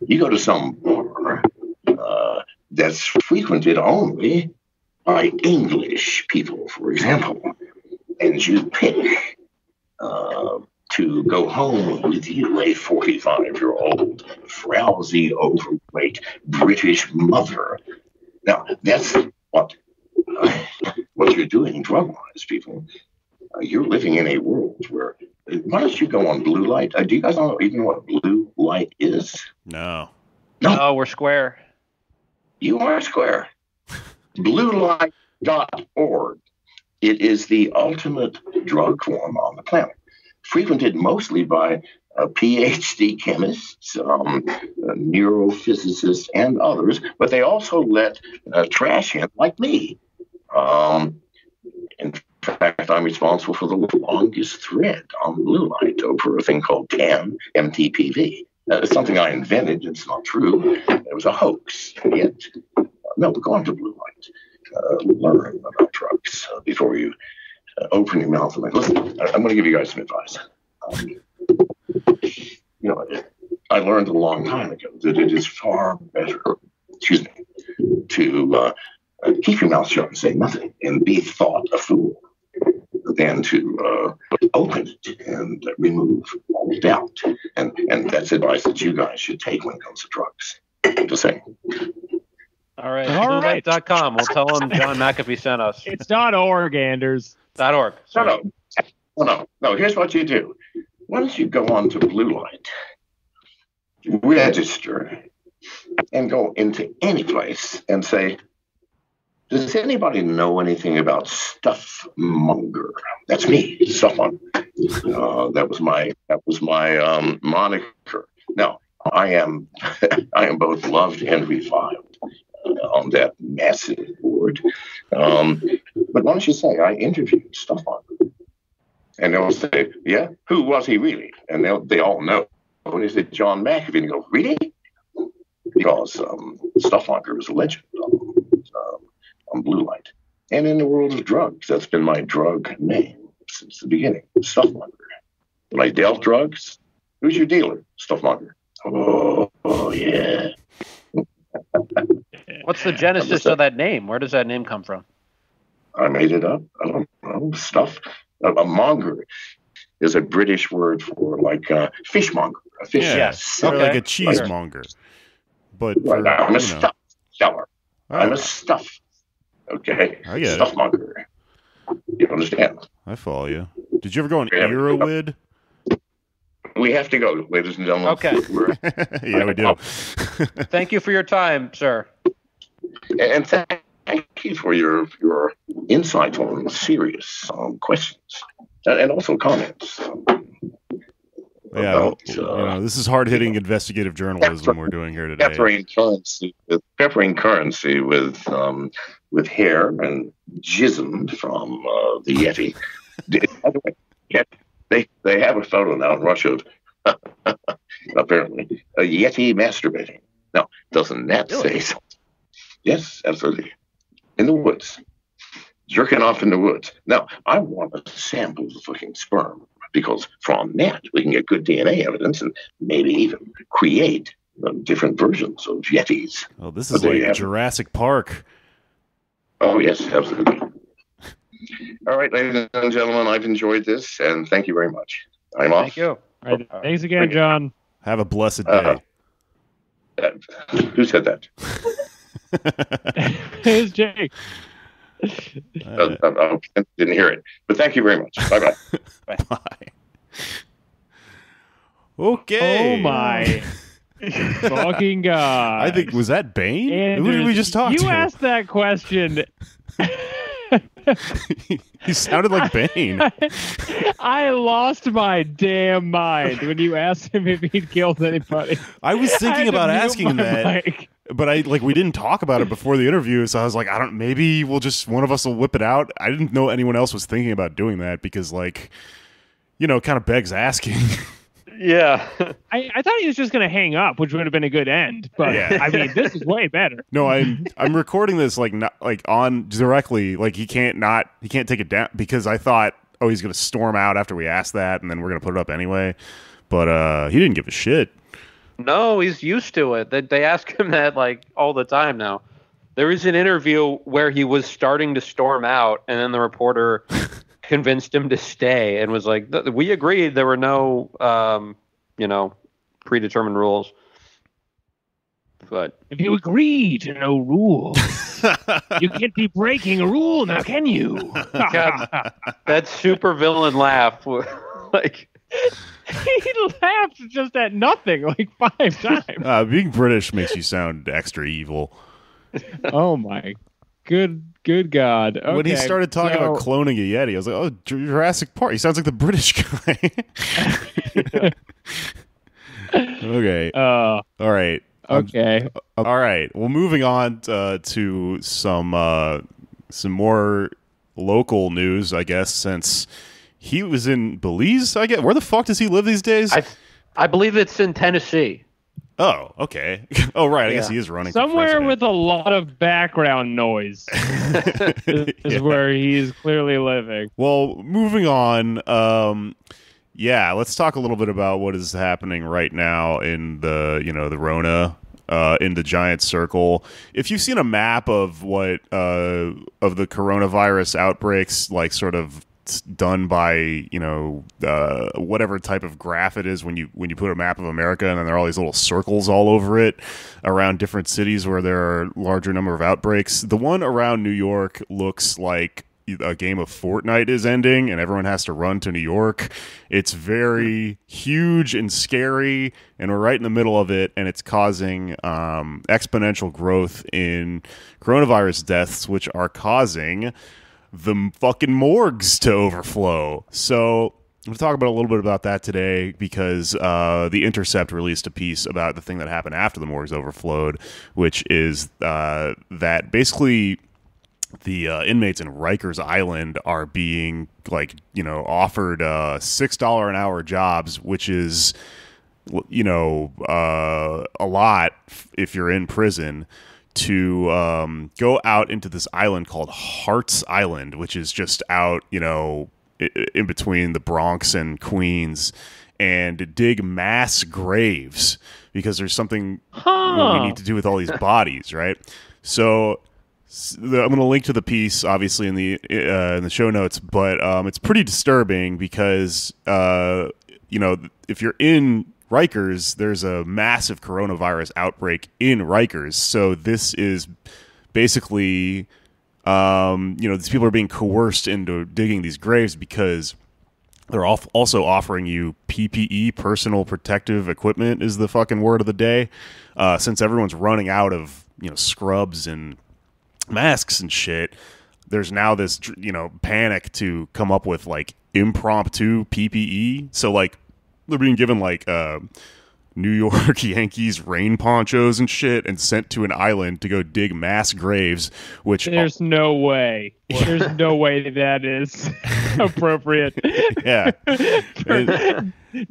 you go to some bar that's frequented only by English people, for example, and you pick to go home with you a 45-year-old frowsy, overweight British mother. Now, that's what you're doing drug-wise, people. You're living in a world where, why don't you go on blue light? Do you guys even know what blue light is? No. No, we're square. You are square. Bluelight.org. It is the ultimate drug form on the planet, frequented mostly by PhD chemists, neurophysicists, and others, but they also let trash in like me. In fact, I'm responsible for the longest thread on blue light over a thing called MTPV. It's something I invented. It's not true. It was a hoax. And yet, no, go on to blue light. Learn about drugs before you open your mouth and like, listen, I'm going to give you guys some advice. I learned a long time ago that it is far better, to keep your mouth shut and say nothing and be thought a fool than to open it and remove all doubt. And that's advice that you guys should take when it comes to drugs. Just saying. All right. Bluelight.com. We'll tell them John McAfee sent us. It's .org, Anders. .org. No. Here's what you do. Why don't you go on to Blue Light, register, and go into any place and say, Does anybody know anything about Stuffmonger? That's me, Stuffmonger. That was my moniker. Now, I am both loved and reviled on that massive board. But why don't you say I interviewed Stuffmonger? And they'll say, yeah, who was he really? And they all know. And he said, John McAfee. And you go, really? Because Stuffmonger is a legend on Blue Light. And in the world of drugs, that's been my drug name since the beginning, Stuffmonger. When I dealt drugs, who's your dealer? Stuffmonger. Oh yeah. What's the genesis of that name? Where does that name come from? I made it up. I don't know. Stuff. A monger is a British word for like fishmonger. A fish. Yes. Or like a cheesemonger. But right, I'm a stuff seller. I'm a stuff. Okay. I get Stuffmonger. You understand? I follow you. Did you ever go on Earwid? We have to go, ladies and gentlemen. Okay. Yeah, we do. Thank you for your time, sir. And thank you for your insight on serious questions and also comments. Yeah, this is hard-hitting investigative journalism we're doing here today. Peppering currency with hair and jism from the Yeti. By the way, they have a photo now in Russia of apparently a Yeti masturbating. Now, doesn't that say something? Yes, absolutely. In the woods, jerking off in the woods. Now, I want a sample of the fucking sperm. Because from that, we can get good DNA evidence and maybe even create different versions of Yetis. Oh, this is like Jurassic Park. Oh, yes, absolutely. All right, ladies and gentlemen, I've enjoyed this, and thank you very much. I'm off. Thank you. All right, thanks again, John. Have a blessed day. Who said that? It's Jake. I didn't hear it, but thank you very much. Bye-bye. Bye. Okay. Oh my fucking god! I think was that Bane? Anders, who did we just talk to? You asked that question. He sounded like Bane. I lost my damn mind when you asked him if he'd killed anybody. I was thinking about asking him that. Mic. But we didn't talk about it before the interview, so I was like, maybe one of us will whip it out. I didn't know anyone else was thinking about doing that because, kind of begs asking. Yeah. I thought he was just going to hang up, which would have been a good end. But yeah. I mean, this is way better. No, I'm recording this not on directly. He can't take it down because I thought, he's going to storm out after we asked that, and then we're going to put it up anyway. But he didn't give a shit. No, he's used to it. They ask him that all the time now. There was an interview where he was starting to storm out, and then the reporter convinced him to stay and was like, "We agreed there were no, predetermined rules." But if you agree to no rules, you can't be breaking a rule now, can you? God, that super villain laugh, He laughed just at nothing 5 times. Being British makes you sound extra evil. Oh my good God. Okay, when he started talking about cloning a Yeti, I was like, oh, Jurassic Park. He sounds like the British guy. Okay. All right. Okay. All right. Well, moving on to some more local news, I guess, since he was in Belize, I guess. Where the fuck does he live these days? I believe it's in Tennessee. Oh, okay. Oh, right. I guess he is running somewhere with a lot of background noise is where he's clearly living. Well, moving on. Let's talk a little bit about what is happening right now in the Rona. In the giant circle. If you've seen a map of what of the coronavirus outbreaks, sort of done by whatever type of graph it is when you put a map of America and then there are all these little circles all over it around different cities where there are larger number of outbreaks. The one around New York looks like a game of Fortnite is ending and everyone has to run to New York. It's very huge and scary, and we're right in the middle of it, and it's causing exponential growth in coronavirus deaths, which are causing the fucking morgues to overflow. So I'm going to talk about a little bit about that today because The Intercept released a piece about the thing that happened after the morgues overflowed, which is that basically the inmates in Rikers Island are being offered $6 an hour jobs, which is a lot if you're in prison, to go out into this island called Hart's Island, which is just out in between the Bronx and Queens, and dig mass graves because there's something we need to do with all these bodies, right? So I'm going to link to the piece, obviously, in the show notes, but it's pretty disturbing because if you're in Rikers, there's a massive coronavirus outbreak in Rikers. So this is basically these people are being coerced into digging these graves because they're also offering you PPE, personal protective equipment is the fucking word of the day. Since everyone's running out of, scrubs and masks and shit, there's now this, panic to come up with impromptu PPE. So they're being given New York Yankees rain ponchos and shit and sent to an island to go dig mass graves, which there's no way. There's no way that is appropriate. Yeah.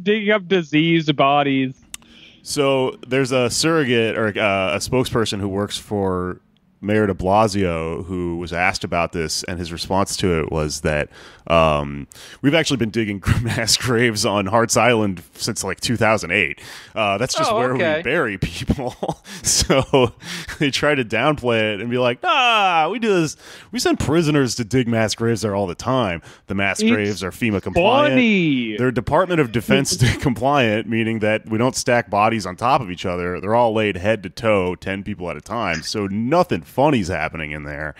Digging up diseased bodies. So there's a surrogate or a spokesperson who works for Mayor de Blasio who was asked about this, and his response to it was that we've actually been digging mass graves on Hart's Island since 2008. That's just where we bury people. So they try to downplay it and be like, we do this. We send prisoners to dig mass graves there all the time. The mass graves are FEMA compliant. Funny. They're Department of Defense compliant, meaning that we don't stack bodies on top of each other. They're all laid head to toe, 10 people at a time. So nothing funny's happening in there.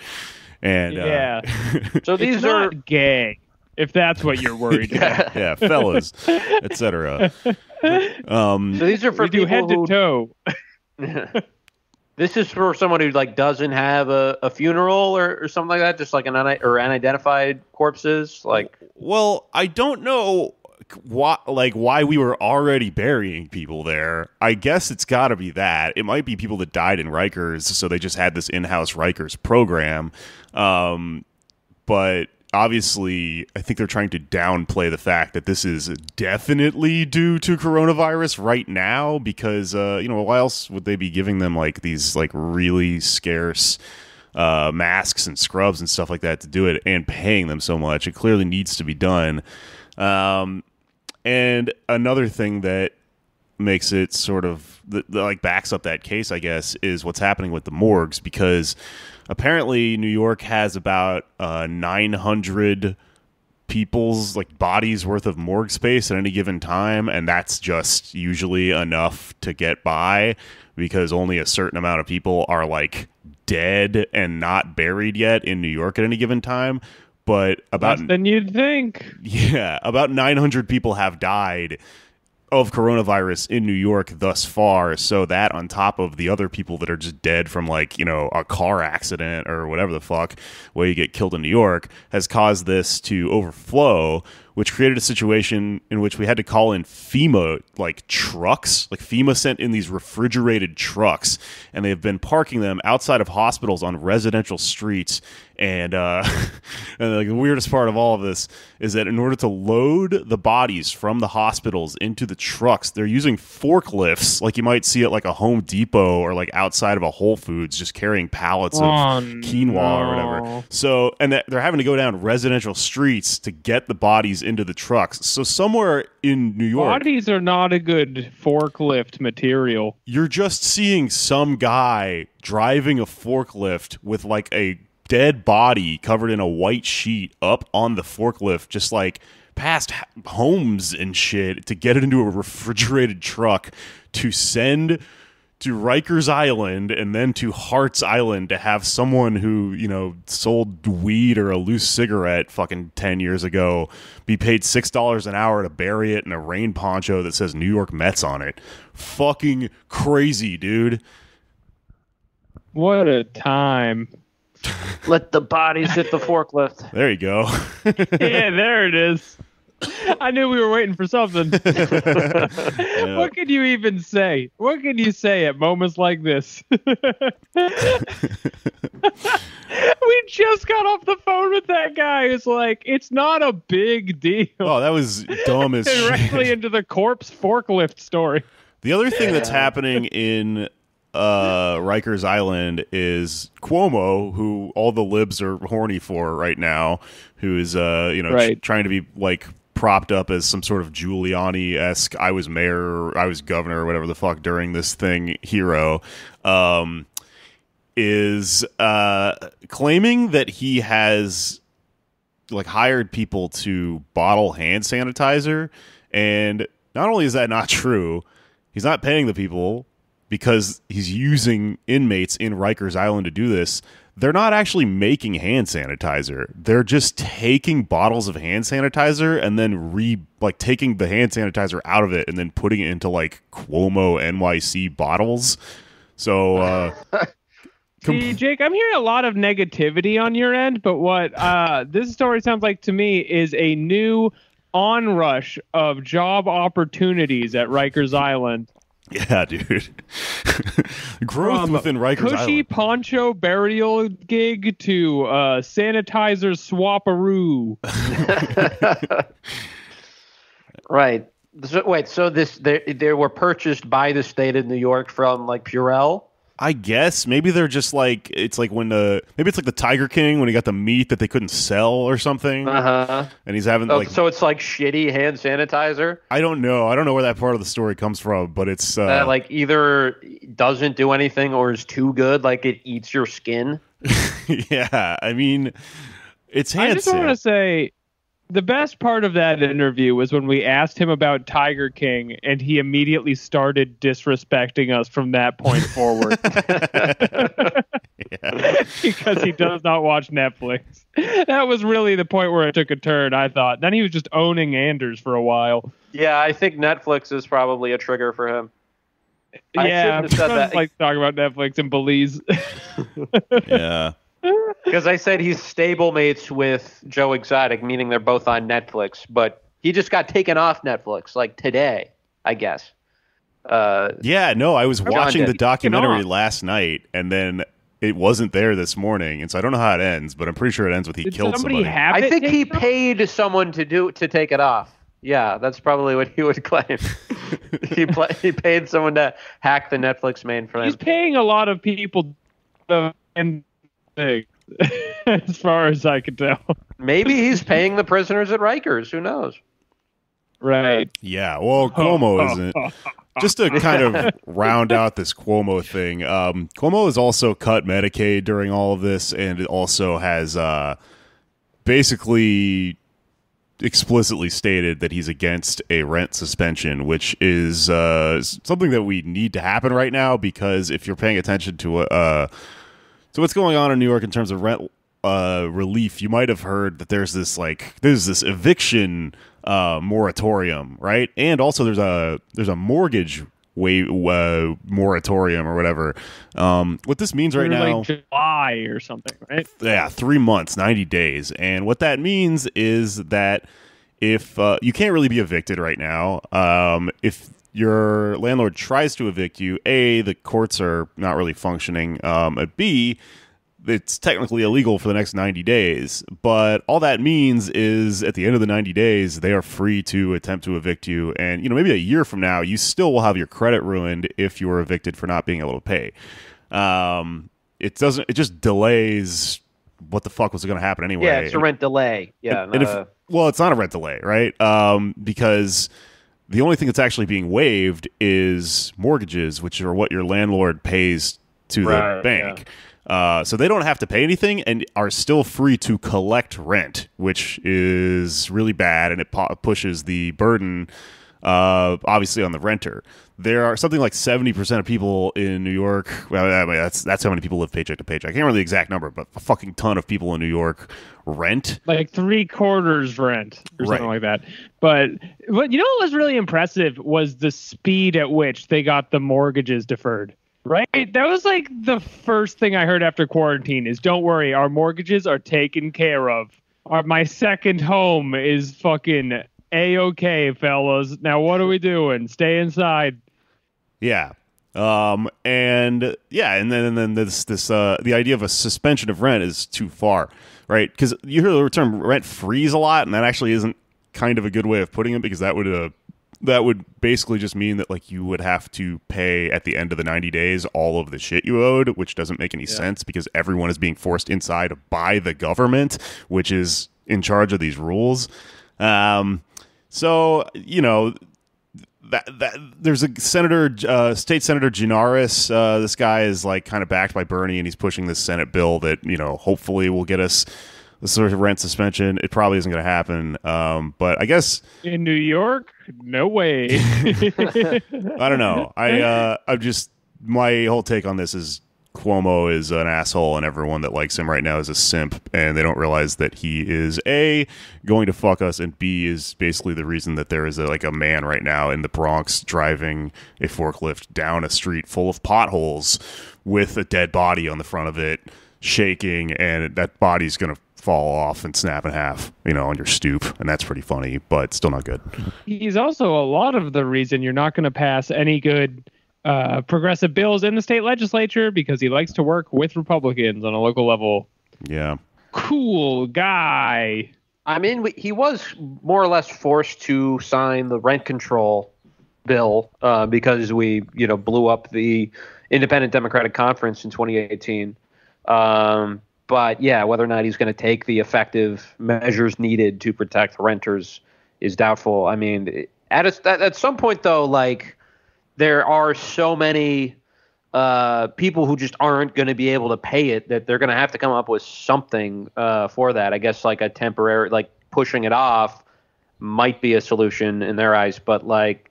And so these are gay, if that's what you're worried about. Yeah, fellas, etc. So these are for people head to toe. This is for someone who doesn't have a funeral or something like that, just unidentified corpses. Well, I don't know why we were already burying people there. I guess it's got to be that. It might be people that died in Rikers, so they just had this in-house Rikers program. But obviously, I think they're trying to downplay the fact that this is definitely due to coronavirus right now because, why else would they be giving them these really scarce masks and scrubs and stuff like that to do it and paying them so much? It clearly needs to be done. And another thing that makes it sort of backs up that case, I guess, is what's happening with the morgues, because apparently New York has about 900 people's bodies worth of morgue space at any given time, and that's just usually enough to get by because only a certain amount of people are dead and not buried yet in New York at any given time. But about less than you'd think. Yeah, about 900 people have died of coronavirus in New York thus far. So that on top of the other people that are just dead from a car accident or whatever the fuck where you get killed in New York has caused this to overflow, which created a situation in which we had to call in FEMA trucks. FEMA sent in these refrigerated trucks, and they have been parking them outside of hospitals on residential streets. And the weirdest part of all of this is that in order to load the bodies from the hospitals into the trucks, they're using forklifts like you might see at a Home Depot or outside of a Whole Foods, just carrying pallets of quinoa or whatever. So, and they're having to go down residential streets to get the bodies into the trucks. So somewhere in New York, bodies are not a good forklift material. You're just seeing some guy driving a forklift with a dead body covered in a white sheet up on the forklift, just past homes and shit, to get it into a refrigerated truck to send to Rikers Island and then to Hart's Island to have someone who, sold weed or a loose cigarette fucking 10 years ago be paid $6 an hour to bury it in a rain poncho that says New York Mets on it. Fucking crazy, dude. What a time. Let the bodies hit the forklift. There you go. Yeah, there it is. I knew we were waiting for something. Yeah. What can you even say? What can you say at moments like this? We just got off the phone with that guy. It's like, it's not a big deal. Oh, that was dumb as shit. Directly into the corpse forklift story. The other thing that's happening in Rikers Island is Cuomo, who all the libs are horny for right now, who is trying to be like propped up as some sort of Giuliani-esque I was mayor or I was governor or whatever the fuck during this thing hero, is claiming that he has like hired people to bottle hand sanitizer, and not only is that not true, he's not paying the people because he's using inmates in Rikers Island to do this. They're not actually making hand sanitizer. They're just taking bottles of hand sanitizer and then taking the hand sanitizer out of it and then putting it into like Cuomo NYC bottles. So, see, Jake, I'm hearing a lot of negativity on your end, but what this story sounds like to me is a new onrush of job opportunities at Rikers Island. Yeah, dude. Growth within Rikers Island. Cushy poncho burial gig to sanitizer swapperoo. Right. So they were purchased by the state of New York from like Purell? I guess maybe they're just like, it's like when maybe it's like the Tiger King when he got the meat that they couldn't sell or something. And he's having so it's like shitty hand sanitizer. I don't know where that part of the story comes from, but it's like either doesn't do anything or is too good, like it eats your skin. Yeah, I mean, it's hand. I just want to say, the best part of that interview was when we asked him about Tiger King, and he immediately started disrespecting us from that point forward. Because he does not watch Netflix. That was really the point where it took a turn, I thought. Then he was just owning Anders for a while. Yeah, I think Netflix is probably a trigger for him. Yeah, I just like to talk about Netflix and Belize. Yeah. Because I said he's stablemates with Joe Exotic, meaning they're both on Netflix, but he just got taken off Netflix, like today, I guess. Yeah, no, I was watching the documentary last night, and then it wasn't there this morning, and so I don't know how it ends, but I'm pretty sure it ends with he killed somebody. I think he paid someone to take it off. Yeah, that's probably what he would claim. He paid someone to hack the Netflix mainframe. He's paying a lot of people and as far as I can tell. Maybe he's paying the prisoners at Rikers. Who knows? Right. Yeah, well, Cuomo isn't. Just to kind of round out this Cuomo thing, Cuomo has also cut Medicaid during all of this, and it also has basically explicitly stated that he's against a rent suspension, which is something that we need to happen right now, because if you're paying attention to what's going on in New York in terms of rent relief, you might have heard that there's this eviction moratorium, right? And also there's a mortgage moratorium or whatever. What this means right now, like July or something, right? Yeah, 3 months, 90 days. And what that means is that if you can't really be evicted right now, if your landlord tries to evict you, A, the courts are not really functioning, and B, it's technically illegal for the next 90 days. But all that means is at the end of the 90 days, they are free to attempt to evict you. And, maybe a year from now, you still will have your credit ruined if you were evicted for not being able to pay. It just delays what the fuck was going to happen anyway. Yeah, it's a rent delay. Yeah. It's not a rent delay, right? Because the only thing that's actually being waived is mortgages, which are what your landlord pays to the bank. Yeah. So they don't have to pay anything and are still free to collect rent, which is really bad, and it pushes the burden obviously on the renter. There are something like 70% of people in New York. Well, I mean, that's how many people live paycheck to paycheck. I can't remember the exact number, but a fucking ton of people in New York rent. Like 3/4 rent or something like that. But you know what was really impressive was the speed at which they got the mortgages deferred. Right? That was like the first thing I heard after quarantine is, don't worry, our mortgages are taken care of. My second home is fucking A-okay, fellas. Now what are we doing? Stay inside. Yeah. And then this the idea of a suspension of rent is too far, right? Because you hear the term rent freeze a lot, and that actually isn't kind of a good way of putting it, because that would basically just mean that like you would have to pay at the end of the 90 days all of the shit you owed, which doesn't make any sense because everyone is being forced inside by the government, which is in charge of these rules. So, you know, that there's a state senator Gianaris. This guy is like kind of backed by Bernie, and he's pushing this Senate bill that, you know, hopefully will get us the sort of rent suspension. It probably isn't going to happen. But I guess in New York, no way. I don't know. I'm just, my whole take on this is Cuomo is an asshole, and everyone that likes him right now is a simp, and they don't realize that he is A, going to fuck us, and B, is basically the reason that there is a man right now in the Bronx driving a forklift down a street full of potholes with a dead body on the front of it, shaking, and that body's going to fall off and snap in half, you know, on your stoop, and that's pretty funny, but still not good. He's also a lot of the reason you're not going to pass any good progressive bills in the state legislature, because he likes to work with Republicans on a local level. Yeah. Cool guy. I mean, he was more or less forced to sign the rent control bill because we, you know, blew up the Independent Democratic Conference in 2018. But yeah, whether or not he's going to take the effective measures needed to protect renters is doubtful. I mean, at some point though, like, there are so many people who just aren't going to be able to pay it that they're going to have to come up with something for that. I guess like a temporary, like pushing it off might be a solution in their eyes, but like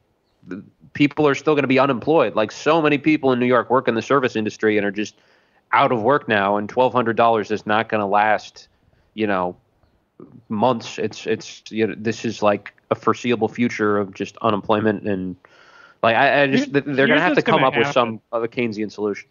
people are still going to be unemployed. Like so many people in New York work in the service industry and are just out of work now, and $1,200 is not going to last, you know, months. It's you know, this is like a foreseeable future of just unemployment, and like they're going to have to come up with some other Keynesian solution.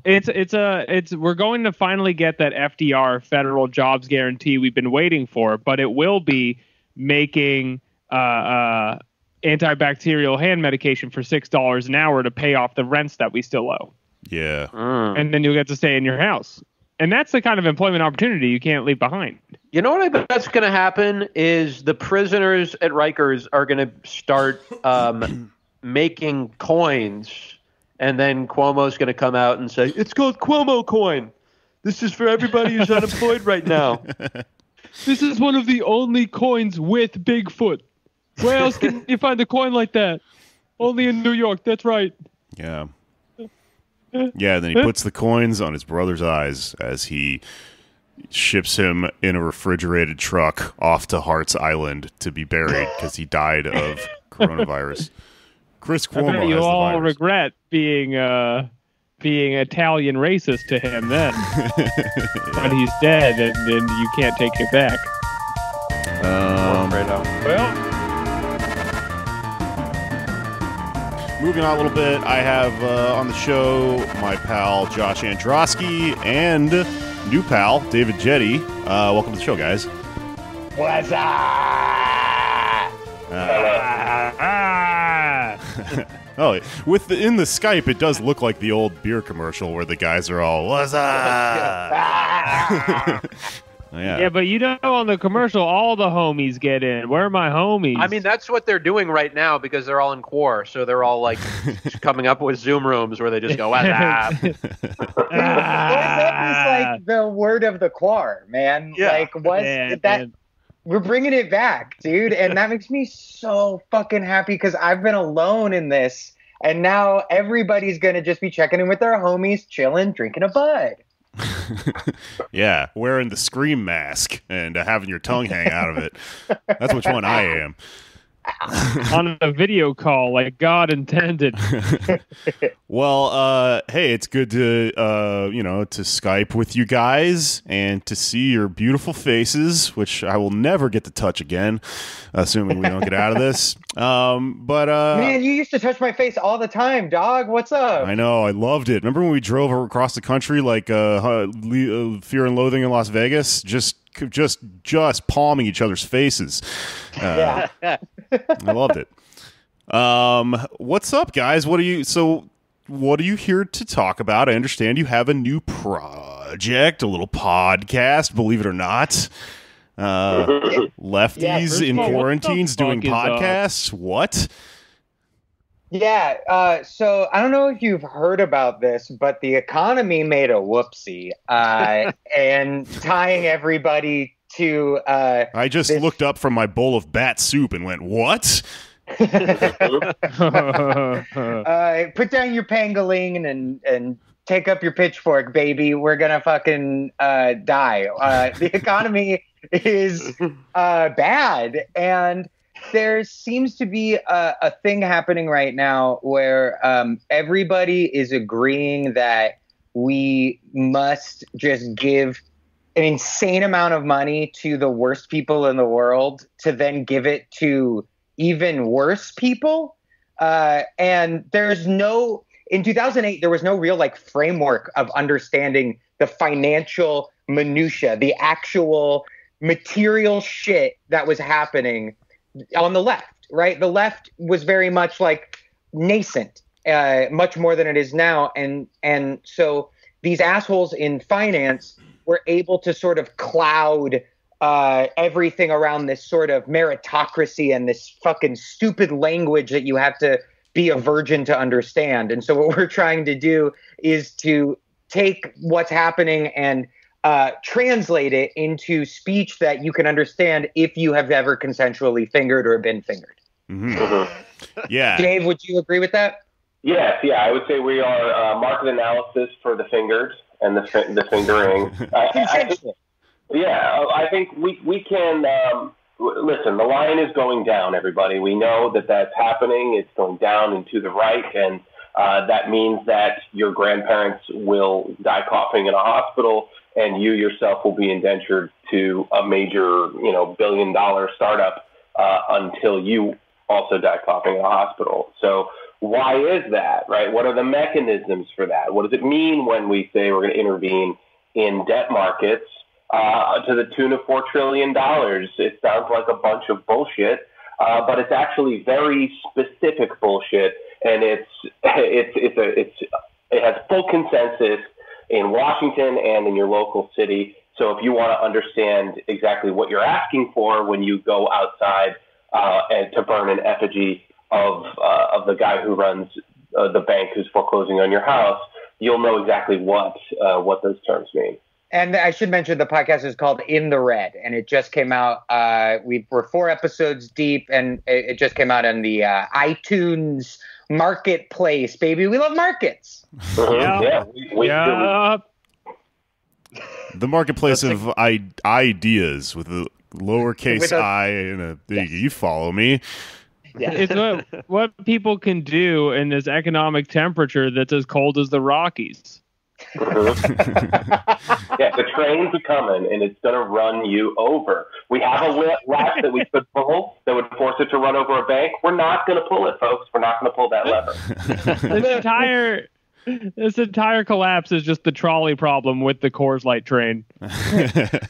We're going to finally get that FDR, federal jobs guarantee, we've been waiting for, but it will be making antibacterial hand medication for $6 an hour to pay off the rents that we still owe. Yeah. And then you'll get to stay in your house. And that's the kind of employment opportunity you can't leave behind. You know what I bet that's going to happen is the prisoners at Rikers are going to start making coins, and then Cuomo's going to come out and say, it's called Cuomo coin. This is for everybody who's unemployed right now. This is one of the only coins with Bigfoot. Where else can you find a coin like that? Only in New York. That's right. Yeah. Yeah, then he puts the coins on his brother's eyes as he ships him in a refrigerated truck off to Hart's Island to be buried because he died of coronavirus. Chris Cuomo has the virus. You all regret being Italian racist to him then. But he's dead, and you can't take it back. Well, moving on a little bit, I have on the show my pal Josh Androsky and new pal David Jette. Welcome to the show, guys. What's up? Oh, in the Skype, it does look like the old beer commercial where the guys are all, what's up? Yeah, but you know, on the commercial, all the homies get in. Where are my homies? I mean, that's what they're doing right now because they're all in quar. So they're all like coming up with Zoom rooms where they just go, what's up? What's up is like the word of the quar, man. Yeah. Like, what's that? Man. We're bringing it back, dude. And that makes me so fucking happy because I've been alone in this. And now everybody's going to just be checking in with their homies, chilling, drinking a bud. Yeah, wearing the Scream mask and having your tongue hang out of it. That's which one I am. on a video call like God intended. Well, hey, it's good to to Skype with you guys and to see your beautiful faces, which I will never get to touch again, assuming we don't get out of this. Man, you used to touch my face all the time, dog. What's up? I know, I loved it. Remember when we drove across the country like Fear and Loathing in Las Vegas, just palming each other's faces. Yeah. I loved it. What's up, guys? What are you here to talk about? I understand you have a new project, a little podcast, believe it or not. Lefties in quarantines doing podcasts. What? Yeah, so I don't know if you've heard about this, but the economy made a whoopsie, and tying everybody to I just looked up from my bowl of bat soup and went, what? Put down your pangolin and take up your pitchfork, baby. We're gonna fucking die. The economy is bad, and there seems to be a thing happening right now where everybody is agreeing that we must just give an insane amount of money to the worst people in the world to then give it to even worse people. And in 2008, there was no real framework of understanding the financial minutia, the actual material shit that was happening on the left, right? The left was very much nascent, much more than it is now. And so these assholes in finance were able to sort of cloud everything around this sort of meritocracy and this fucking stupid language that you have to be a virgin to understand. And so what we're trying to do is to take what's happening and translate it into speech that you can understand if you have ever consensually fingered or been fingered. Mm-hmm. Yeah. Dave, would you agree with that? Yes, yeah. I would say we are market analysis for the fingered and the fingering. I think we can listen. The line is going down, everybody. We know that that's happening. It's going down and to the right, and that means that your grandparents will die coughing in a hospital, and you yourself will be indentured to a major, billion-dollar startup until you also die coughing in a hospital. So why is that, right? What are the mechanisms for that? What does it mean when we say we're going to intervene in debt markets to the tune of $4 trillion? It sounds like a bunch of bullshit, but it's actually very specific bullshit, and it has full consensus in Washington and in your local city. So if you want to understand exactly what you're asking for when you go outside and to burn an effigy of the guy who runs the bank who's foreclosing on your house, you'll know exactly what those terms mean. And I should mention the podcast is called In the Red, and it just came out. We're 4 episodes deep, and it just came out on the iTunes marketplace, baby. We love markets. Yeah. The marketplace of ideas with a lowercase I and a yes. You follow me. Yeah. It's what people can do in this economic temperature that's as cold as the Rockies. Yeah, the train's coming, and it's going to run you over. We have a latch that we could pull that would force it to run over a bank. We're not going to pull it, folks. We're not going to pull that lever. This entire collapse is just the trolley problem with the Coors Light train.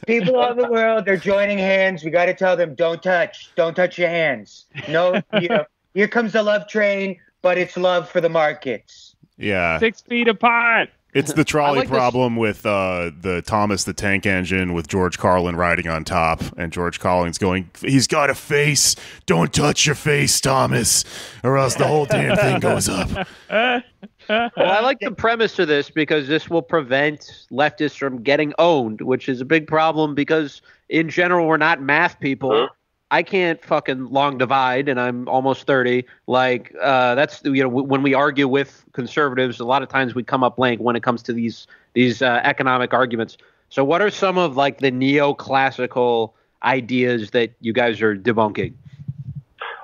People all over the world, they're joining hands. We got to tell them, don't touch your hands. No, here comes the love train, but it's love for the markets. Yeah. 6 feet apart. It's the trolley problem with the Thomas the Tank Engine with George Carlin riding on top, and George Carlin's going, he's got a face. Don't touch your face, Thomas, or else the whole damn thing goes up. Well, I like the premise of this because this will prevent leftists from getting owned, which is a big problem because, in general, we're not math people. I can't fucking long divide, and I'm almost 30. That's when we argue with conservatives, a lot of times we come up blank when it comes to these economic arguments. So, what are some of the neoclassical ideas that you guys are debunking?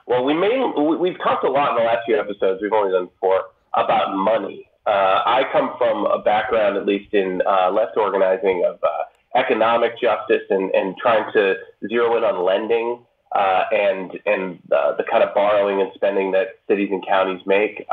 Well, we've talked a lot in the last few episodes. We've only done 4 about money. I come from a background, at least in left organizing, of economic justice and trying to zero in on lending and the kind of borrowing and spending that cities and counties make.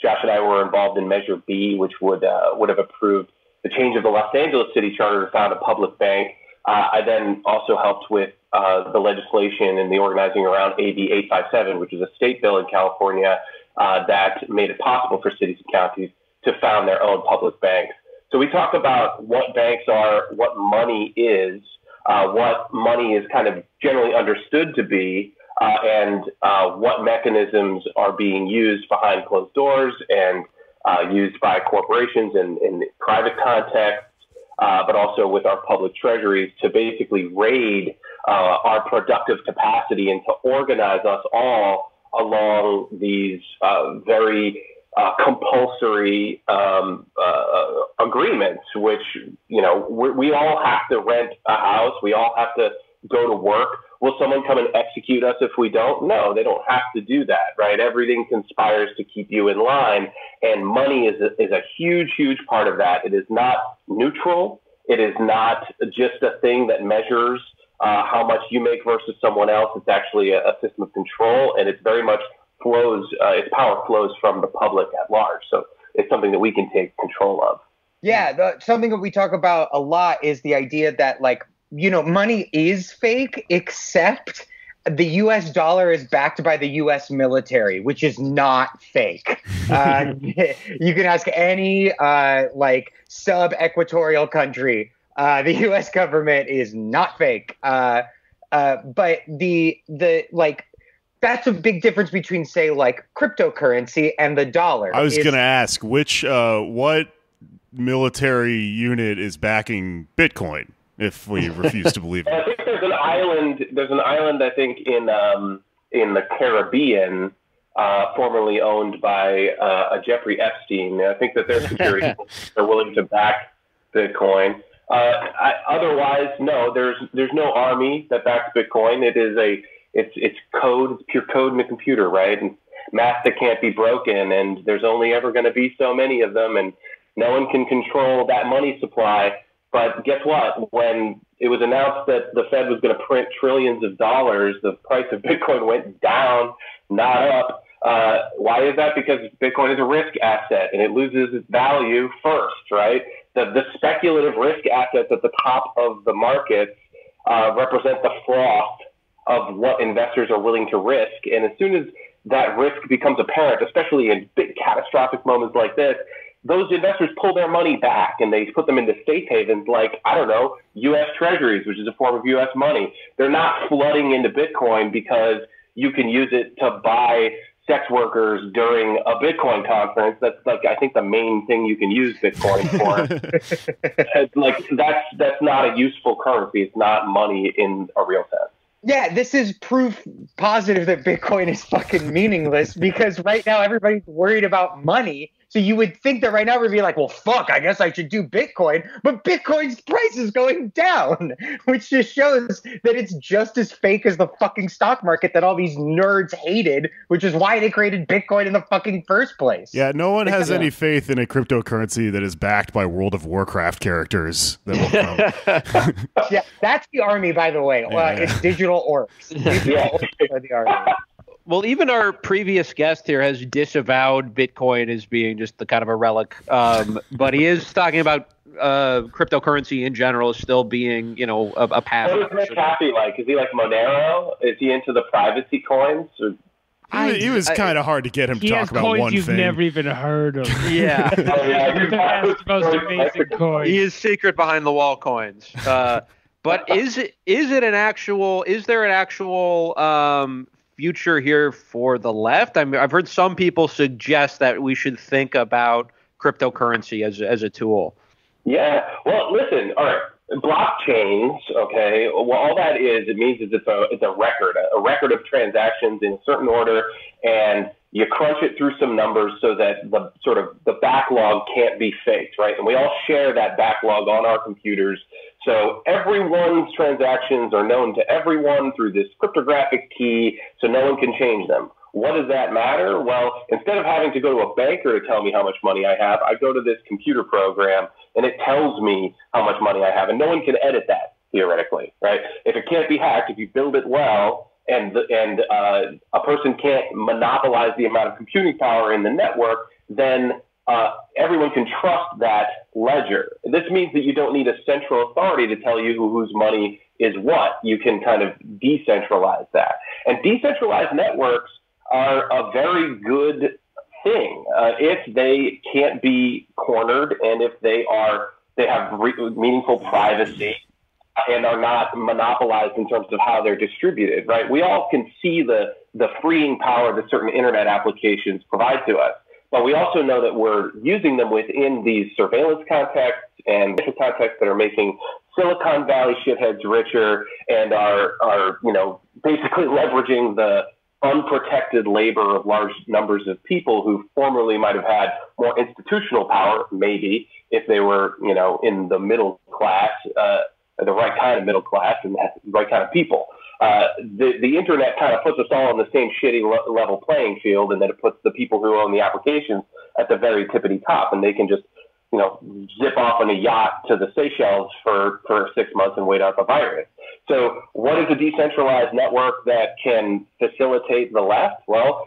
Josh and I were involved in Measure B, which would have approved the change of the Los Angeles City Charter to found a public bank. I then also helped with the legislation and the organizing around AB 857, which is a state bill in California that made it possible for cities and counties to found their own public banks. So we talk about what banks are, what money is, what money is kind of generally understood to be, and what mechanisms are being used behind closed doors and used by corporations in private contexts, but also with our public treasuries to basically raid our productive capacity and to organize us all along these very compulsory agreements, which, we all have to rent a house. We all have to go to work. Will someone come and execute us if we don't? No, they don't have to do that, right? Everything conspires to keep you in line, and money is a huge, huge part of that. It is not neutral. It is not just a thing that measures how much you make versus someone else. It's actually a system of control, and it's very much its power flows from the public at large. So it's something that we can take control of. Yeah, something that we talk about a lot is the idea that, money is fake, except the U.S. dollar is backed by the U.S. military, which is not fake. You can ask any sub-equatorial country. The U.S. government is not fake. But that's a big difference between, say, cryptocurrency and the dollar. I was going to ask, what military unit is backing Bitcoin if we refuse to believe it? I think there's an island, I think, in the Caribbean, formerly owned by a Jeffrey Epstein. I think that their security are willing to back Bitcoin. Otherwise, no, there's no army that backs Bitcoin. It's code, it's pure code in a computer, right? And math that can't be broken, and there's only ever going to be so many of them, and no one can control that money supply. But guess what? When it was announced that the Fed was going to print trillions of dollars, the price of Bitcoin went down, not up. Why is that? Because Bitcoin is a risk asset, and it loses its value first, right? The speculative risk assets at the top of the markets represent the froth of what investors are willing to risk. And as soon as that risk becomes apparent, especially in big catastrophic moments like this, those investors pull their money back and they put them into safe havens like, I don't know, U.S. Treasuries, which is a form of U.S. money. They're not flooding into Bitcoin because you can use it to buy sex workers during a Bitcoin conference. That's I think the main thing you can use Bitcoin for. That's not a useful currency. It's not money in a real sense. Yeah, this is proof positive that Bitcoin is fucking meaningless because right now everybody's worried about money. So you would think that right now we'd be like, well, fuck, I guess I should do Bitcoin. But Bitcoin's price is going down, which just shows that it's just as fake as the fucking stock market that all these nerds hated, which is why they created Bitcoin in the fucking first place. Yeah, no one has any faith in a cryptocurrency that is backed by World of Warcraft characters that will come. Yeah, that's the army, by the way. It's digital orcs. Digital orcs are the army. Well, even our previous guest here has disavowed Bitcoin as being just the kind of a relic. But he is talking about cryptocurrency in general still being, a path. What is McAfee like? Is he like Monero? Is he into the privacy coins? He was kind of hard to get him to talk about one you've thing. never even heard of. Yeah. That's the most amazing coin. He is secret behind the wall coins. But is there an actual future here for the left? I mean, I've heard some people suggest that we should think about cryptocurrency as a tool. Yeah. Well, listen. All right. Blockchains. Okay. Well, all that is, it means it's a record of transactions in a certain order, and you crunch it through some numbers so that the backlog can't be faked, right? And we all share that backlog on our computers So everyone's transactions are known to everyone through this cryptographic key, so no one can change them. What does that matter? Well, instead of having to go to a banker to tell me how much money I have, I go to this computer program and it tells me how much money I have, and no one can edit that theoretically, right? If it can't be hacked, if you build it well, and a person can't monopolize the amount of computing power in the network, then everyone can trust that ledger. This means that you don't need a central authority to tell you whose money is what. You can kind of decentralize that. And decentralized networks are a very good thing if they can't be cornered and if they have meaningful privacy and are not monopolized in terms of how they're distributed, right? We all can see the freeing power that certain internet applications provide to us, but we also know that we're using them within these surveillance contexts and contexts that are making Silicon Valley shitheads richer and are basically leveraging the unprotected labor of large numbers of people who formerly might have had more institutional power, maybe if they were, in the middle class, the right kind of middle class and the right kind of people. The internet kind of puts us all on the same shitty level playing field, and then it puts the people who own the applications at the very tippity top, and they can just, zip off on a yacht to the Seychelles for 6 months and wait out the virus. So what is a decentralized network that can facilitate the left? Well,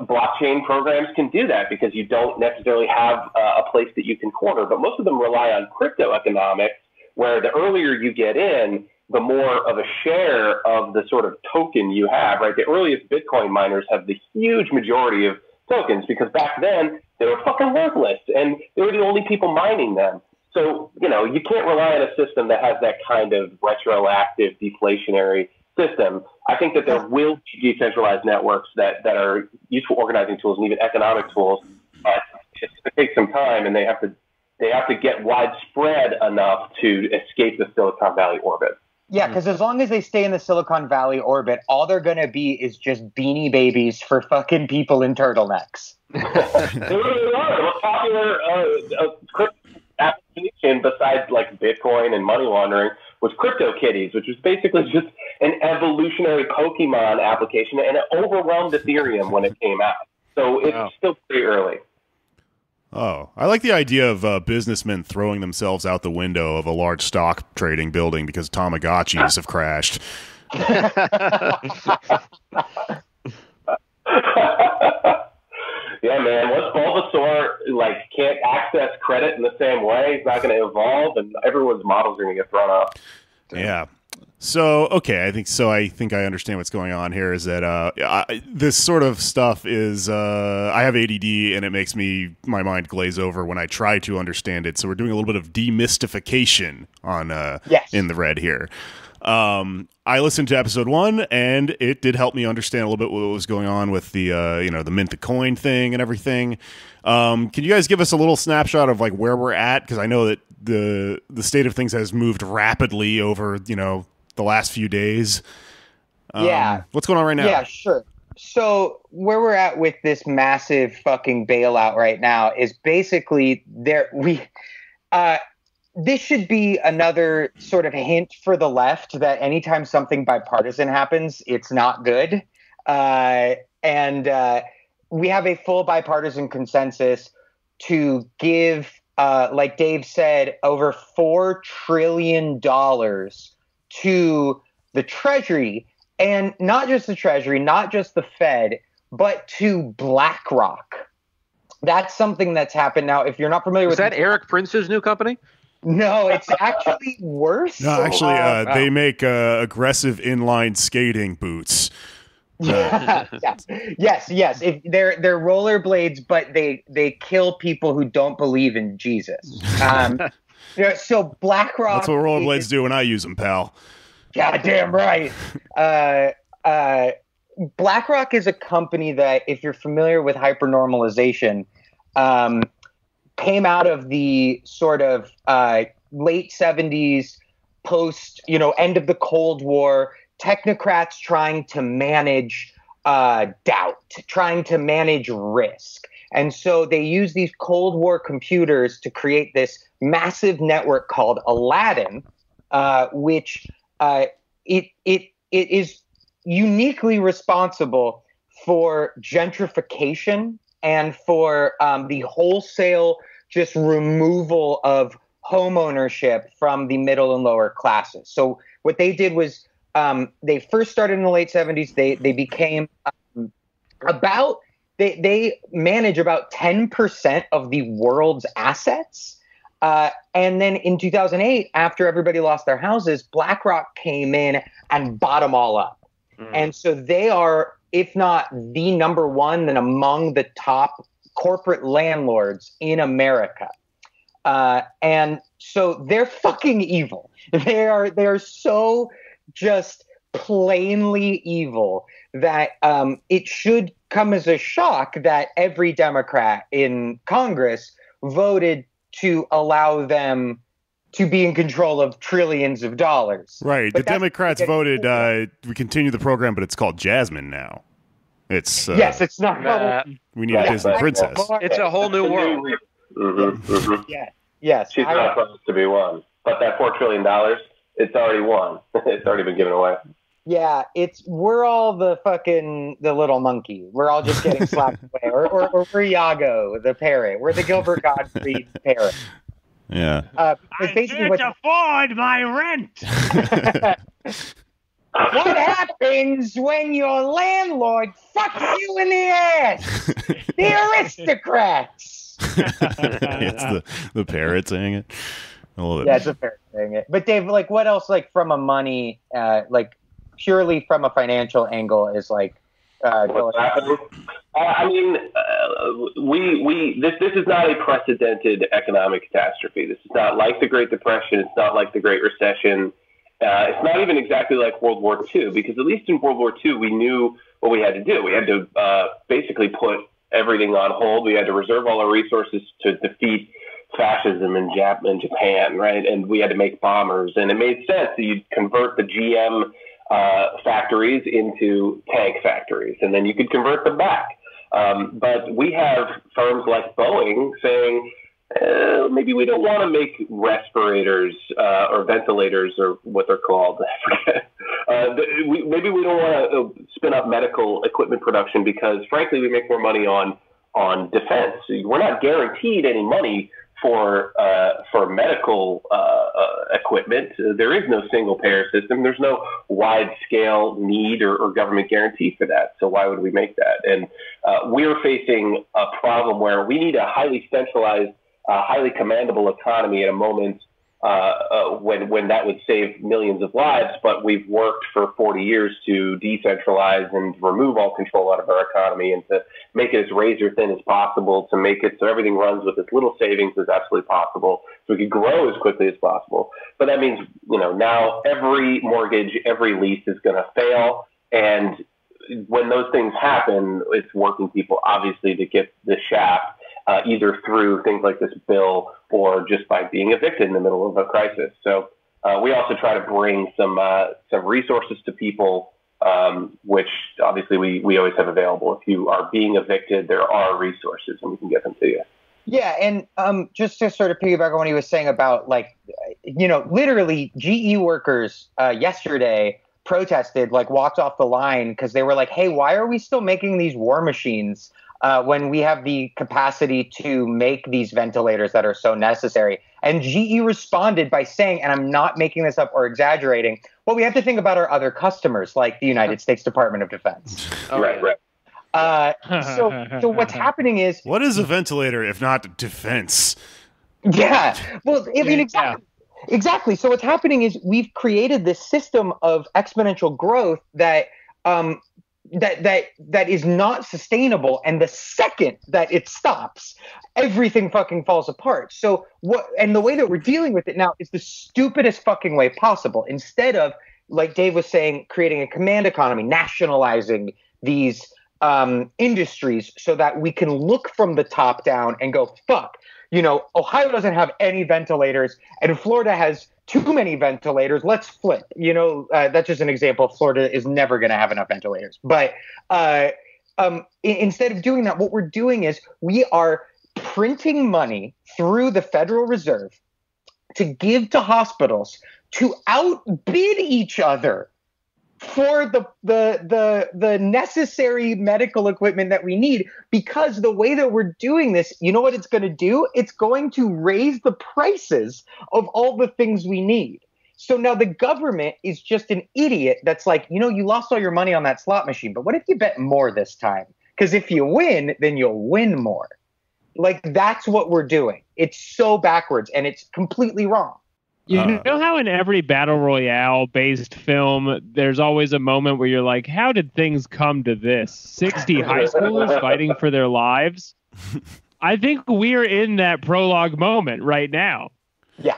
blockchain programs can do that because you don't necessarily have a place that you can corner, but most of them rely on crypto economics, where the earlier you get in, the more of a share of the sort of token you have, right? The earliest Bitcoin miners have the huge majority of tokens because back then they were fucking worthless and they were the only people mining them. So, you can't rely on a system that has that kind of retroactive deflationary system. I think that there will be decentralized networks that are useful organizing tools and even economic tools, but it's going to take some time and they have to get widespread enough to escape the Silicon Valley orbit. Yeah, because as long as they stay in the Silicon Valley orbit, all they're going to be is just beanie babies for fucking people in turtlenecks. They really are. The most popular crypto application besides like Bitcoin and money laundering was CryptoKitties, which was basically just an evolutionary Pokemon application, and it overwhelmed Ethereum when it came out. So it's still pretty early. Oh, I like the idea of businessmen throwing themselves out the window of a large stock trading building because Tamagotchis have crashed. Yeah, man. Once Bulbasaur can't access credit in the same way, it's not going to evolve, and everyone's models are going to get thrown off. Yeah. So, okay, I think I understand what's going on here is that this sort of stuff is I have ADD and it makes my mind glaze over when I try to understand it. So we're doing a little bit of demystification on in the red here. I listened to episode 1 and it did help me understand a little bit what was going on with the the mint the coin thing and everything. Can you guys give us a little snapshot of where we're at? Because I know that the state of things has moved rapidly over the last few days. What's going on right now? Yeah, sure. So where we're at with this massive fucking bailout right now is basically this should be another sort of hint for the left that anytime something bipartisan happens, it's not good. And we have a full bipartisan consensus to give, like Dave said, over $4 trillion to the Treasury, and not just the Treasury, not just the Fed, but to BlackRock. That's something that's happened now. If you're not familiar with that, Eric Prince's new company? No, it's actually worse. No, actually, they make aggressive inline skating boots. Yes. If they're rollerblades, but they kill people who don't believe in Jesus. So BlackRock. That's what rollerblades do when I use them, pal. Goddamn right. BlackRock is a company that, if you're familiar with hypernormalization, came out of the sort of late 70s, post, end of the Cold War, technocrats trying to manage doubt, trying to manage risk. And so they use these Cold War computers to create this massive network called Aladdin, which it is uniquely responsible for gentrification and for the wholesale just removal of home ownership from the middle and lower classes. So what they did was they first started in the late 70s. They became they manage about 10% of the world's assets. And then in 2008, after everybody lost their houses, BlackRock came in and bought them all up. And so they are, if not the number one, then among the top corporate landlords in America. And so they're fucking evil. They are so just plainly evil that it should come as a shock that every Democrat in Congress voted to allow them to be in control of trillions of dollars. Right. The Democrats voted we continue the program, but it's called Jasmine now. It's yes, it's not. We need a Disney princess. It's a whole new world. Yeah. Yes. She's not supposed to be won. But that $4 trillion, it's already won. It's already been given away. Yeah, we're all the little monkey. We're all just getting slapped away. Or we're Iago, the parrot. We're the Gilbert Gottfried parrot. Yeah. I can't afford my rent. What happens when your landlord fucks you in the ass? The aristocrats. It's the parrot saying it. I love it. Yeah, it's a parrot saying it. But Dave, like, what else, like, from a money, purely from a financial angle, is like? What's happening? I mean, this is not a precedented economic catastrophe. This is not like the Great Depression. It's not like the Great Recession. It's not even exactly like World War II, because at least in World War II, we knew what we had to do. We had to basically put everything on hold. We had to reserve all our resources to defeat fascism in Japan, right? And we had to make bombers. And it made sense that you'd convert the GM factories into tank factories, and then you could convert them back. But we have firms like Boeing saying, maybe we don't want to make respirators or ventilators or what they're called. Maybe we don't want to spin up medical equipment production because, frankly, we make more money on defense. We're not guaranteed any money for medical equipment. There is no single payer system. There's no wide scale need or government guarantee for that. So why would we make that? And we're facing a problem where we need a highly centralized, highly commandable economy at a moment when that would save millions of lives. But we've worked for 40 years to decentralize and remove all control out of our economy and to make it as razor thin as possible, to make it so everything runs with as little savings as absolutely possible, so we can grow as quickly as possible. But that means, now every mortgage, every lease is going to fail. And when those things happen, it's working people, obviously, to get the shaft, either through things like this bill or just by being evicted in the middle of a crisis. So we also try to bring some resources to people, which obviously we always have available. If you are being evicted, there are resources and we can get them to you. Yeah, and just to sort of piggyback on what he was saying about, literally GE workers yesterday protested, walked off the line because they were like, hey, why are we still making these war machines when we have the capacity to make these ventilators that are so necessary? And GE responded by saying, and I'm not making this up or exaggerating, well, we have to think about our other customers, like the United States Department of Defense. Right. So what's happening is... What is a ventilator if not defense? Yeah. Well, I mean, exactly. So what's happening is we've created this system of exponential growth that is not sustainable, and the second that it stops, everything fucking falls apart. So and the way that we're dealing with it now is the stupidest fucking way possible. Instead of, like Dave was saying, creating a command economy, nationalizing these industries so that we can look from the top down and go, fuck, Ohio doesn't have any ventilators and Florida has too many ventilators. Let's flip. That's just an example. Florida is never going to have enough ventilators. But instead of doing that, what we're doing is we are printing money through the Federal Reserve to give to hospitals to outbid each other for the necessary medical equipment that we need, because the way that we're doing this, you know what it's going to do? It's going to raise the prices of all the things we need. So now the government is just an idiot that's like, you know, you lost all your money on that slot machine, but what if you bet more this time? Because if you win, then you'll win more. Like, that's what we're doing. It's so backwards, and it's completely wrong. You know how in every battle royale based film, there's always a moment where you're like, how did things come to this? 60 high schoolers fighting for their lives? I think we're in that prologue moment right now. Yeah.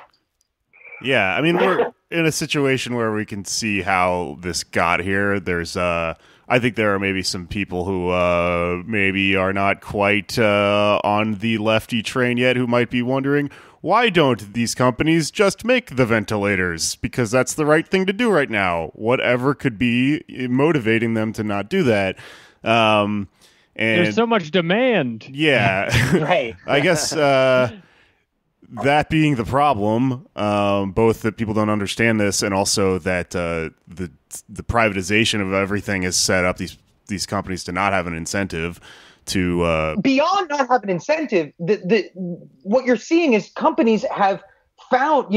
Yeah, I mean, we're in a situation where we can see how this got here. There's, I think there are maybe some people who maybe are not quite on the lefty train yet who might be wondering, why don't these companies just make the ventilators? Because that's the right thing to do right now. Whatever could be motivating them to not do that. And there's so much demand. Yeah. Right. I guess that being the problem, both that people don't understand this and also that the privatization of everything has set up these companies to not have an incentive to beyond not have an incentive. What you're seeing is companies have found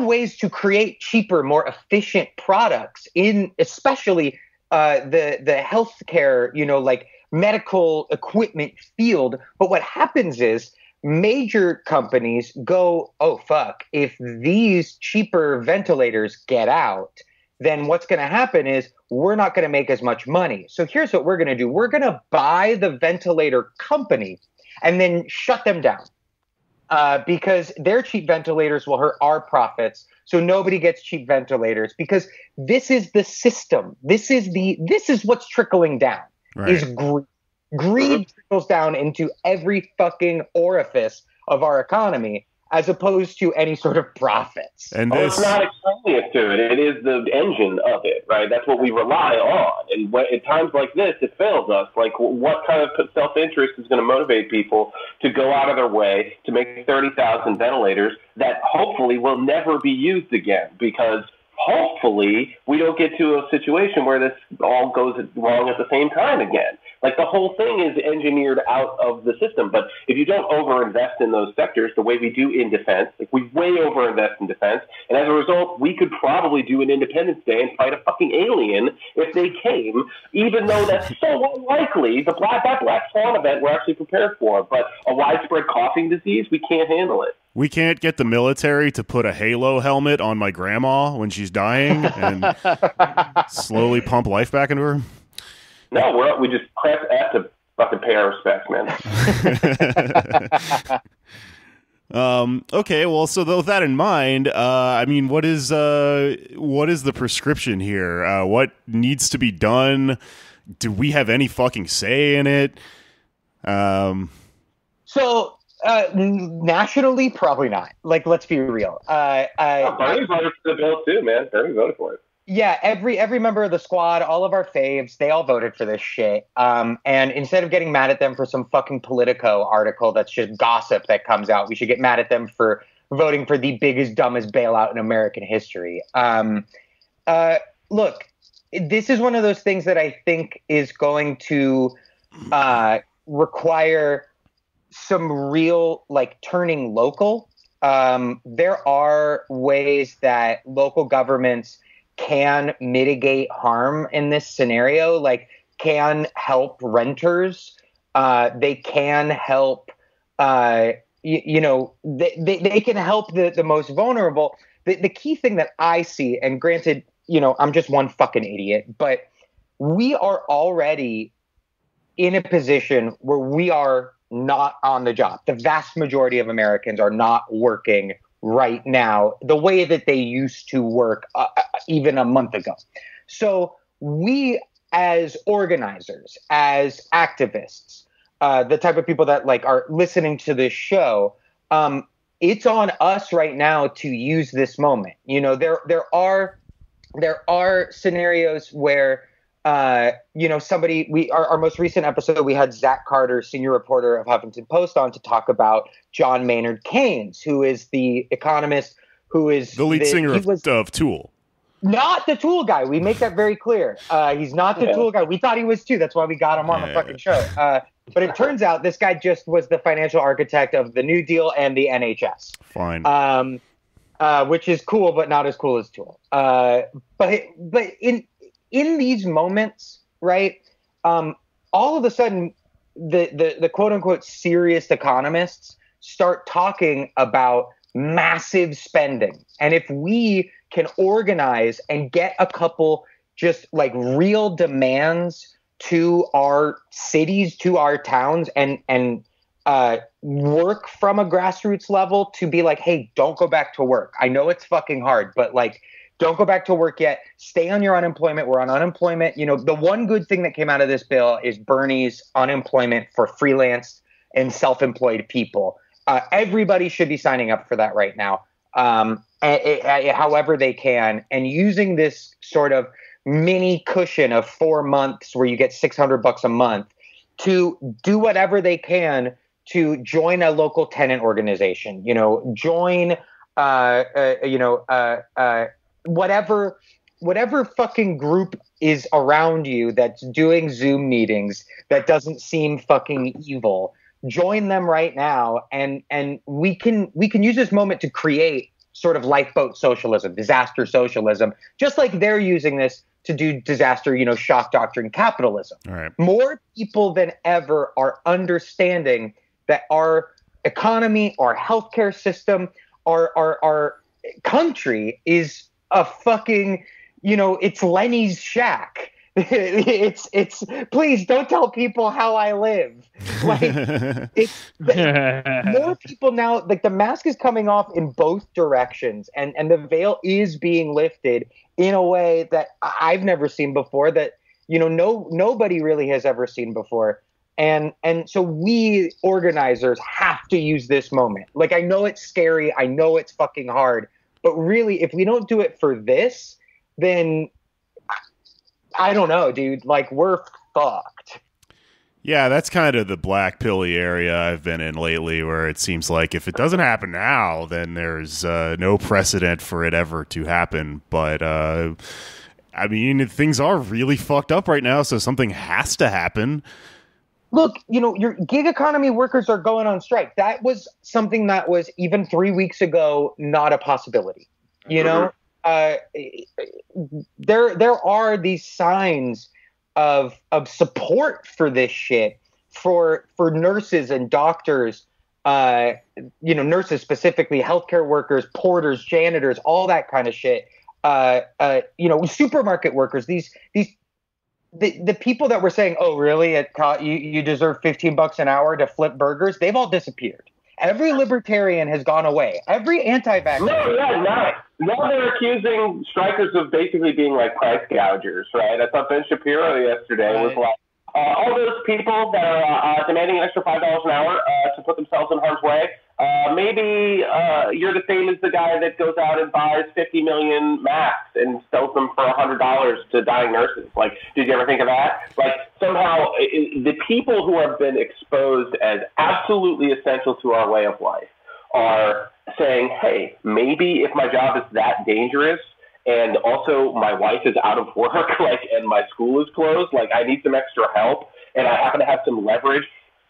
ways to create cheaper, more efficient products in especially the healthcare, like medical equipment field. But what happens is major companies go, oh, fuck, if these cheaper ventilators get out, then what's going to happen is we're not going to make as much money. So here's what we're going to do. We're going to buy the ventilator company and then shut them down because their cheap ventilators will hurt our profits. So nobody gets cheap ventilators because this is the system. This is what's trickling down, right? Is greed. Greed trickles down into every fucking orifice of our economy, as opposed to any sort of profits. And it's not extraneous to it. It is the engine of it, right? That's what we rely on. And at times like this, it fails us. Like, what kind of self-interest is going to motivate people to go out of their way to make 30,000 ventilators that hopefully will never be used again? Because hopefully we don't get to a situation where this all goes wrong at the same time again. Like, the whole thing is engineered out of the system. But if you don't overinvest in those sectors the way we do in defense, like we way overinvest in defense, and as a result, we could probably do an Independence Day and fight a fucking alien if they came, even though that's so unlikely. That Black Swan event we're actually prepared for. But a widespread coughing disease, we can't handle it. We can't get the military to put a Halo helmet on my grandma when she's dying and slowly pump life back into her. No, we just press F to fucking pay our respects, man. Okay, well, so with that in mind, I mean, what is the prescription here? What needs to be done? Do we have any fucking say in it? Nationally, probably not. Like, let's be real. Bernie voted for the bill too, man. Bernie voted for it. Yeah, every member of the squad, all of our faves, they all voted for this shit. And instead of getting mad at them for some fucking Politico article that's just gossip that comes out, we should get mad at them for voting for the biggest, dumbest bailout in American history. Look, this is one of those things that I think is going to require some real, turning local. There are ways that local governments can mitigate harm in this scenario, can help renters. They can help, they can help the most vulnerable. The key thing that I see, and granted, I'm just one fucking idiot, but we are already in a position where we are not on the job. The vast majority of Americans are not working right now the way that they used to work even a month ago. So we, as organizers, as activists, the type of people that are listening to this show, it's on us right now to use this moment. There are scenarios where our most recent episode, we had Zach Carter, senior reporter of Huffington Post, on to talk about John Maynard Keynes, who is the economist who is the lead singer of Tool. Not the Tool guy. We make that very clear. He's not the Tool guy. We thought he was too. That's why we got him on the fucking show. But it turns out this guy just was the financial architect of the New Deal and the NHS. Fine. Which is cool, but not as cool as Tool. But in these moments, right? All of a sudden, the quote unquote serious economists start talking about massive spending, and if we can organize and get a couple just like real demands to our cities, to our towns, and work from a grassroots level to be like, hey, don't go back to work. I know it's fucking hard, but like, don't go back to work yet. Stay on your unemployment. We're on unemployment. You know, the one good thing that came out of this bill is Bernie's unemployment for freelance and self-employed people. Everybody should be signing up for that right now, however they can, and using this sort of mini cushion of 4 months where you get $600 a month to do whatever they can to join a local tenant organization. You know, join, whatever fucking group is around you that's doing Zoom meetings that doesn't seem fucking evil. Join them right now, and we can use this moment to create sort of lifeboat socialism, disaster socialism, just like they're using this to do disaster, shock doctrine capitalism. All right. More people than ever are understanding that our economy, our healthcare system, our country is a fucking, it's Lenny's shack. It's please don't tell people how I live. Like more people now, like the mask is coming off in both directions, and the veil is being lifted in a way that I've never seen before, that nobody really has ever seen before. And so we organizers have to use this moment. Like, I know it's scary, I know it's fucking hard, but really, if we don't do it for this, then I don't know, dude. Like, we're fucked. Yeah, that's kind of the black pilly area I've been in lately, where it seems like if it doesn't happen now, then there's no precedent for it ever to happen. But, I mean, things are really fucked up right now, so something has to happen. Look, your gig economy workers are going on strike. That was something that was even 3 weeks ago not a possibility, there are these signs of support for this shit for nurses and doctors, nurses specifically, healthcare workers, porters, janitors, all that kind of shit. Supermarket workers, the people that were saying, oh, really? You deserve $15 an hour to flip burgers. They've all disappeared. Every libertarian has gone away. Every anti-vaxxer. Now they're accusing strikers of basically being like price gougers, right? I thought Ben Shapiro yesterday was like, all those people that are demanding an extra $5 an hour to put themselves in harm's way, maybe you're the same as the guy that goes out and buys 50 million masks and sells them for $100 to dying nurses. Like, did you ever think of that? Like, somehow the people who have been exposed as absolutely essential to our way of life are saying, hey, maybe if my job is that dangerous and also my wife is out of work, and my school is closed, I need some extra help, and I happen to have some leverage.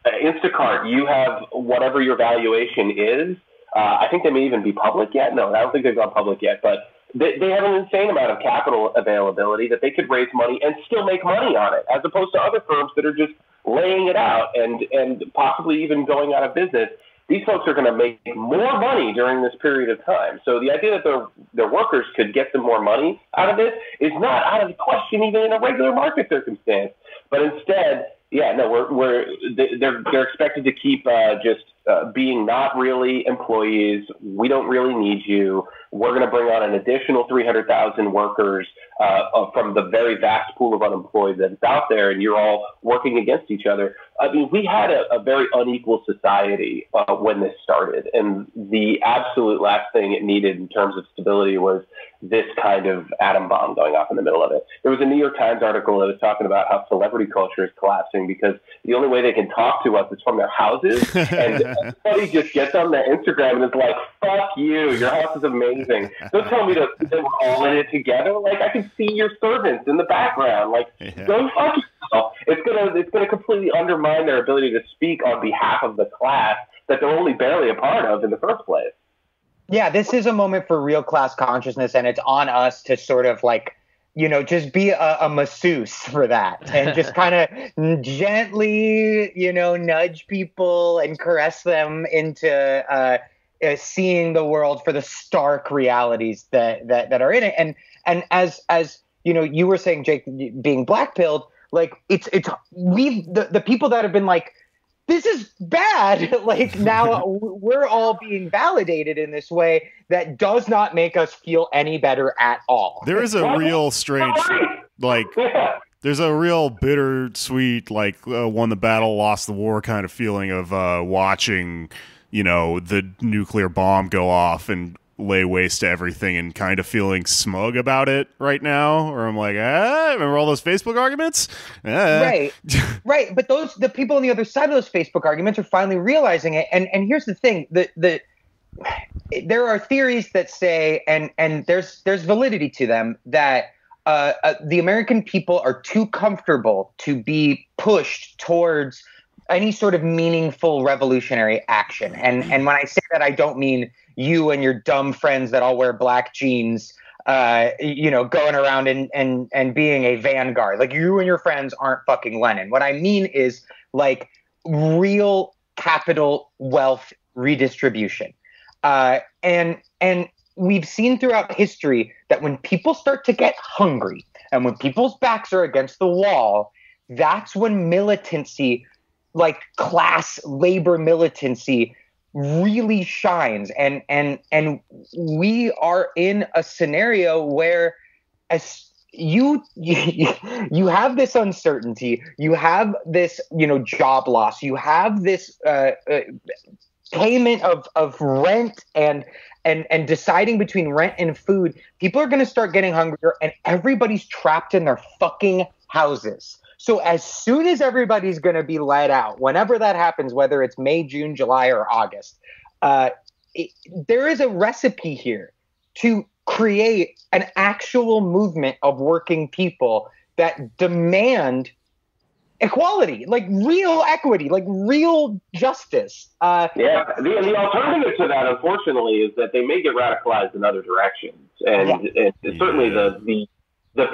Instacart, you have whatever your valuation is. I think they may even be public yet. No, I don't think they've gone public yet, but they have an insane amount of capital availability that they could raise money and still make money on it, as opposed to other firms that are just laying it out and possibly even going out of business. These folks are going to make more money during this period of time. So the idea that their workers could get some more money out of this is not out of the question, even in a regular market circumstance. But instead, they're expected to keep being not really employees. We don't really need you. We're going to bring on an additional 300,000 workers from the very vast pool of unemployed that's out there, and you're all working against each other. I mean, we had a very unequal society when this started, and the absolute last thing it needed in terms of stability was this kind of atom bomb going off in the middle of it. There was a New York Times article that was talking about how celebrity culture is collapsing because the only way they can talk to us is from their houses, and everybody just gets on their Instagram and is like, fuck you, your house is amazing. Don't tell me that we're all in it together. Like, I can see your servants in the background. Like, go fuck yourself. It's gonna completely undermine their ability to speak on behalf of the class that they're only barely a part of in the first place. Yeah, this is a moment for real class consciousness, and it's on us to sort of like, you know, just be a masseuse for that and just kind of gently, you know, nudge people and caress them into seeing the world for the stark realities that are in it. And as you know, you were saying, Jake, being blackpilled, like the people that have been like, this is bad. Like, now we're all being validated in this way that does not make us feel any better at all. There is a real strange, like, there's a real bittersweet, like, won the battle, lost the war kind of feeling of watching, you know, the nuclear bomb go off and lay waste to everything and kind of feeling smug about it right now. Or I'm like, remember all those Facebook arguments? Right. But the people on the other side of those Facebook arguments are finally realizing it. And here's the thing, there are theories that say, and there's validity to them, that the American people are too comfortable to be pushed towards any sort of meaningful revolutionary action. And when I say that, I don't mean you and your dumb friends that all wear black jeans, you know, going around and being a vanguard. Like, you and your friends aren't fucking Lenin. What I mean is, like, real capital wealth redistribution. And we've seen throughout history that when people start to get hungry and when people's backs are against the wall, that's when militancy, like class labor militancy, really shines. And we are in a scenario where, as you have this uncertainty, you have this, you know, job loss, you have this payment of rent and deciding between rent and food. People are going to start getting hungrier, and everybody's trapped in their fucking houses. So as soon as everybody's going to be let out, whenever that happens, whether it's May, June, July, or August, there is a recipe here to create an actual movement of working people that demand equality, like real equity, like real justice. The alternative to that, unfortunately, is that they may get radicalized in other directions. And certainly the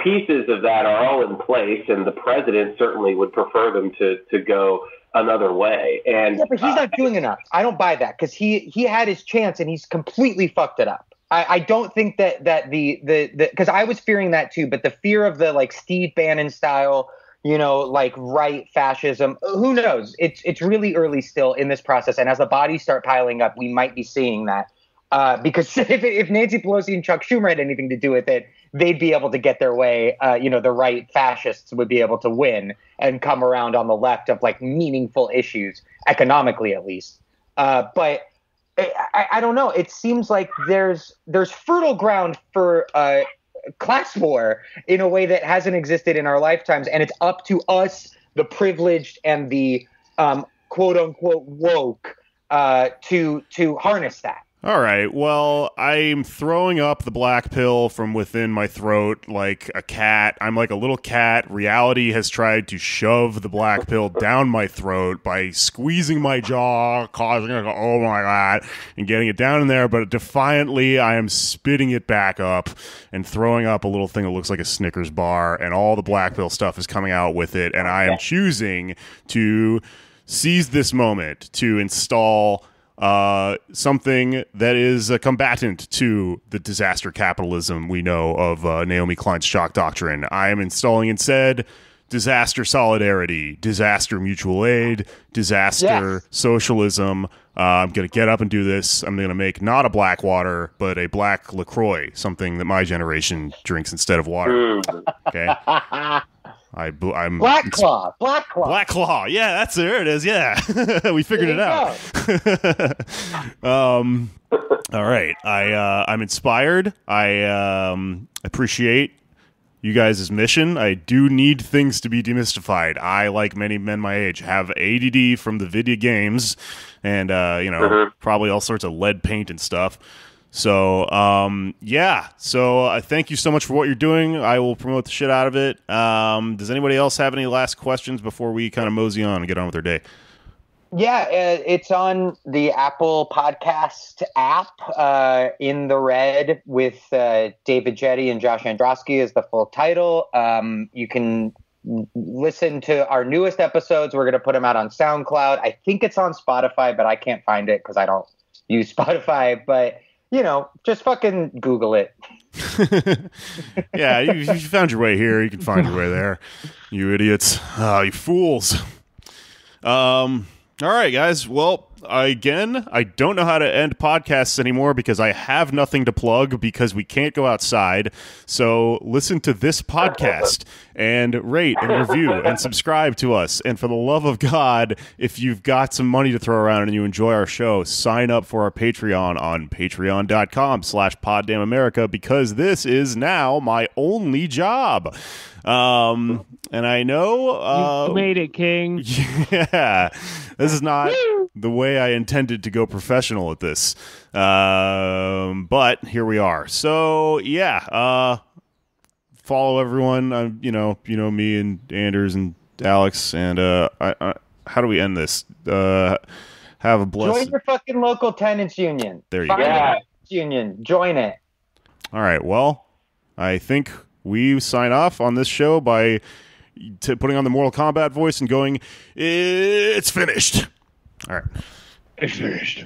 pieces of that are all in place, and the president certainly would prefer them to go another way. And but he's not doing enough. I don't buy that, because he had his chance and he's completely fucked it up. I don't think that the because I was fearing that too, but the fear of the, like, Steve Bannon style, you know, like right fascism, who knows? It's really early still in this process, and as the bodies start piling up, we might be seeing that. Because if Nancy Pelosi and Chuck Schumer had anything to do with it, they'd be able to get their way. You know, the right fascists would be able to win and come around on the left of, like, meaningful issues, economically at least. But I don't know. It seems like there's fertile ground for class war in a way that hasn't existed in our lifetimes, and it's up to us, the privileged and the quote unquote woke, to harness that. All right, well, I'm throwing up the black pill from within my throat like a cat. I'm like a little cat. Reality has tried to shove the black pill down my throat by squeezing my jaw, causing it to go, oh my God, and getting it down in there. But defiantly, I am spitting it back up and throwing up a little thing that looks like a Snickers bar, and all the black pill stuff is coming out with it. And I am choosing to seize this moment to install something that is a combatant to the disaster capitalism we know of Naomi Klein's shock doctrine. I am installing instead disaster solidarity, disaster mutual aid, disaster socialism. I'm going to get up and do this. I'm going to make not a black water, but a black LaCroix, something that my generation drinks instead of water. Okay. I'm Black Claw. Black Claw. Black Claw. Yeah, that's there. It is. Yeah, we figured it out. All right. I'm inspired. I appreciate you guys' mission. I do need things to be demystified. I, like many men my age, have ADD from the video games and, probably all sorts of lead paint and stuff. So, yeah. So, thank you so much for what you're doing. I will promote the shit out of it. Does anybody else have any last questions before we kind of mosey on and get on with our day? Yeah, it's on the Apple Podcast app, In the Red with David Jette and Josh Androsky is the full title. You can listen to our newest episodes. We're going to put them out on SoundCloud. I think it's on Spotify, but I can't find it because I don't use Spotify. But, just fucking Google it. Yeah, you found your way here. You can find your way there. You idiots. You fools. All right, guys. Well, I don't know how to end podcasts anymore because I have nothing to plug because we can't go outside. So listen to this podcast and rate and review and subscribe to us. And for the love of God, if you've got some money to throw around and you enjoy our show, sign up for our Patreon on patreon.com/PodDamnAmerica because this is now my only job. And I know you made it, King. Yeah, this is not the way I intended to go professional at this, but here we are. So yeah, follow everyone. You know me and Anders and Alex. And how do we end this? Have a blessed. Join your fucking local tenants union. There you Find go. a union. Join it. All right. Well, I think we sign off on this show by putting on the Mortal Kombat voice and going, "It's finished." All right. It's finished.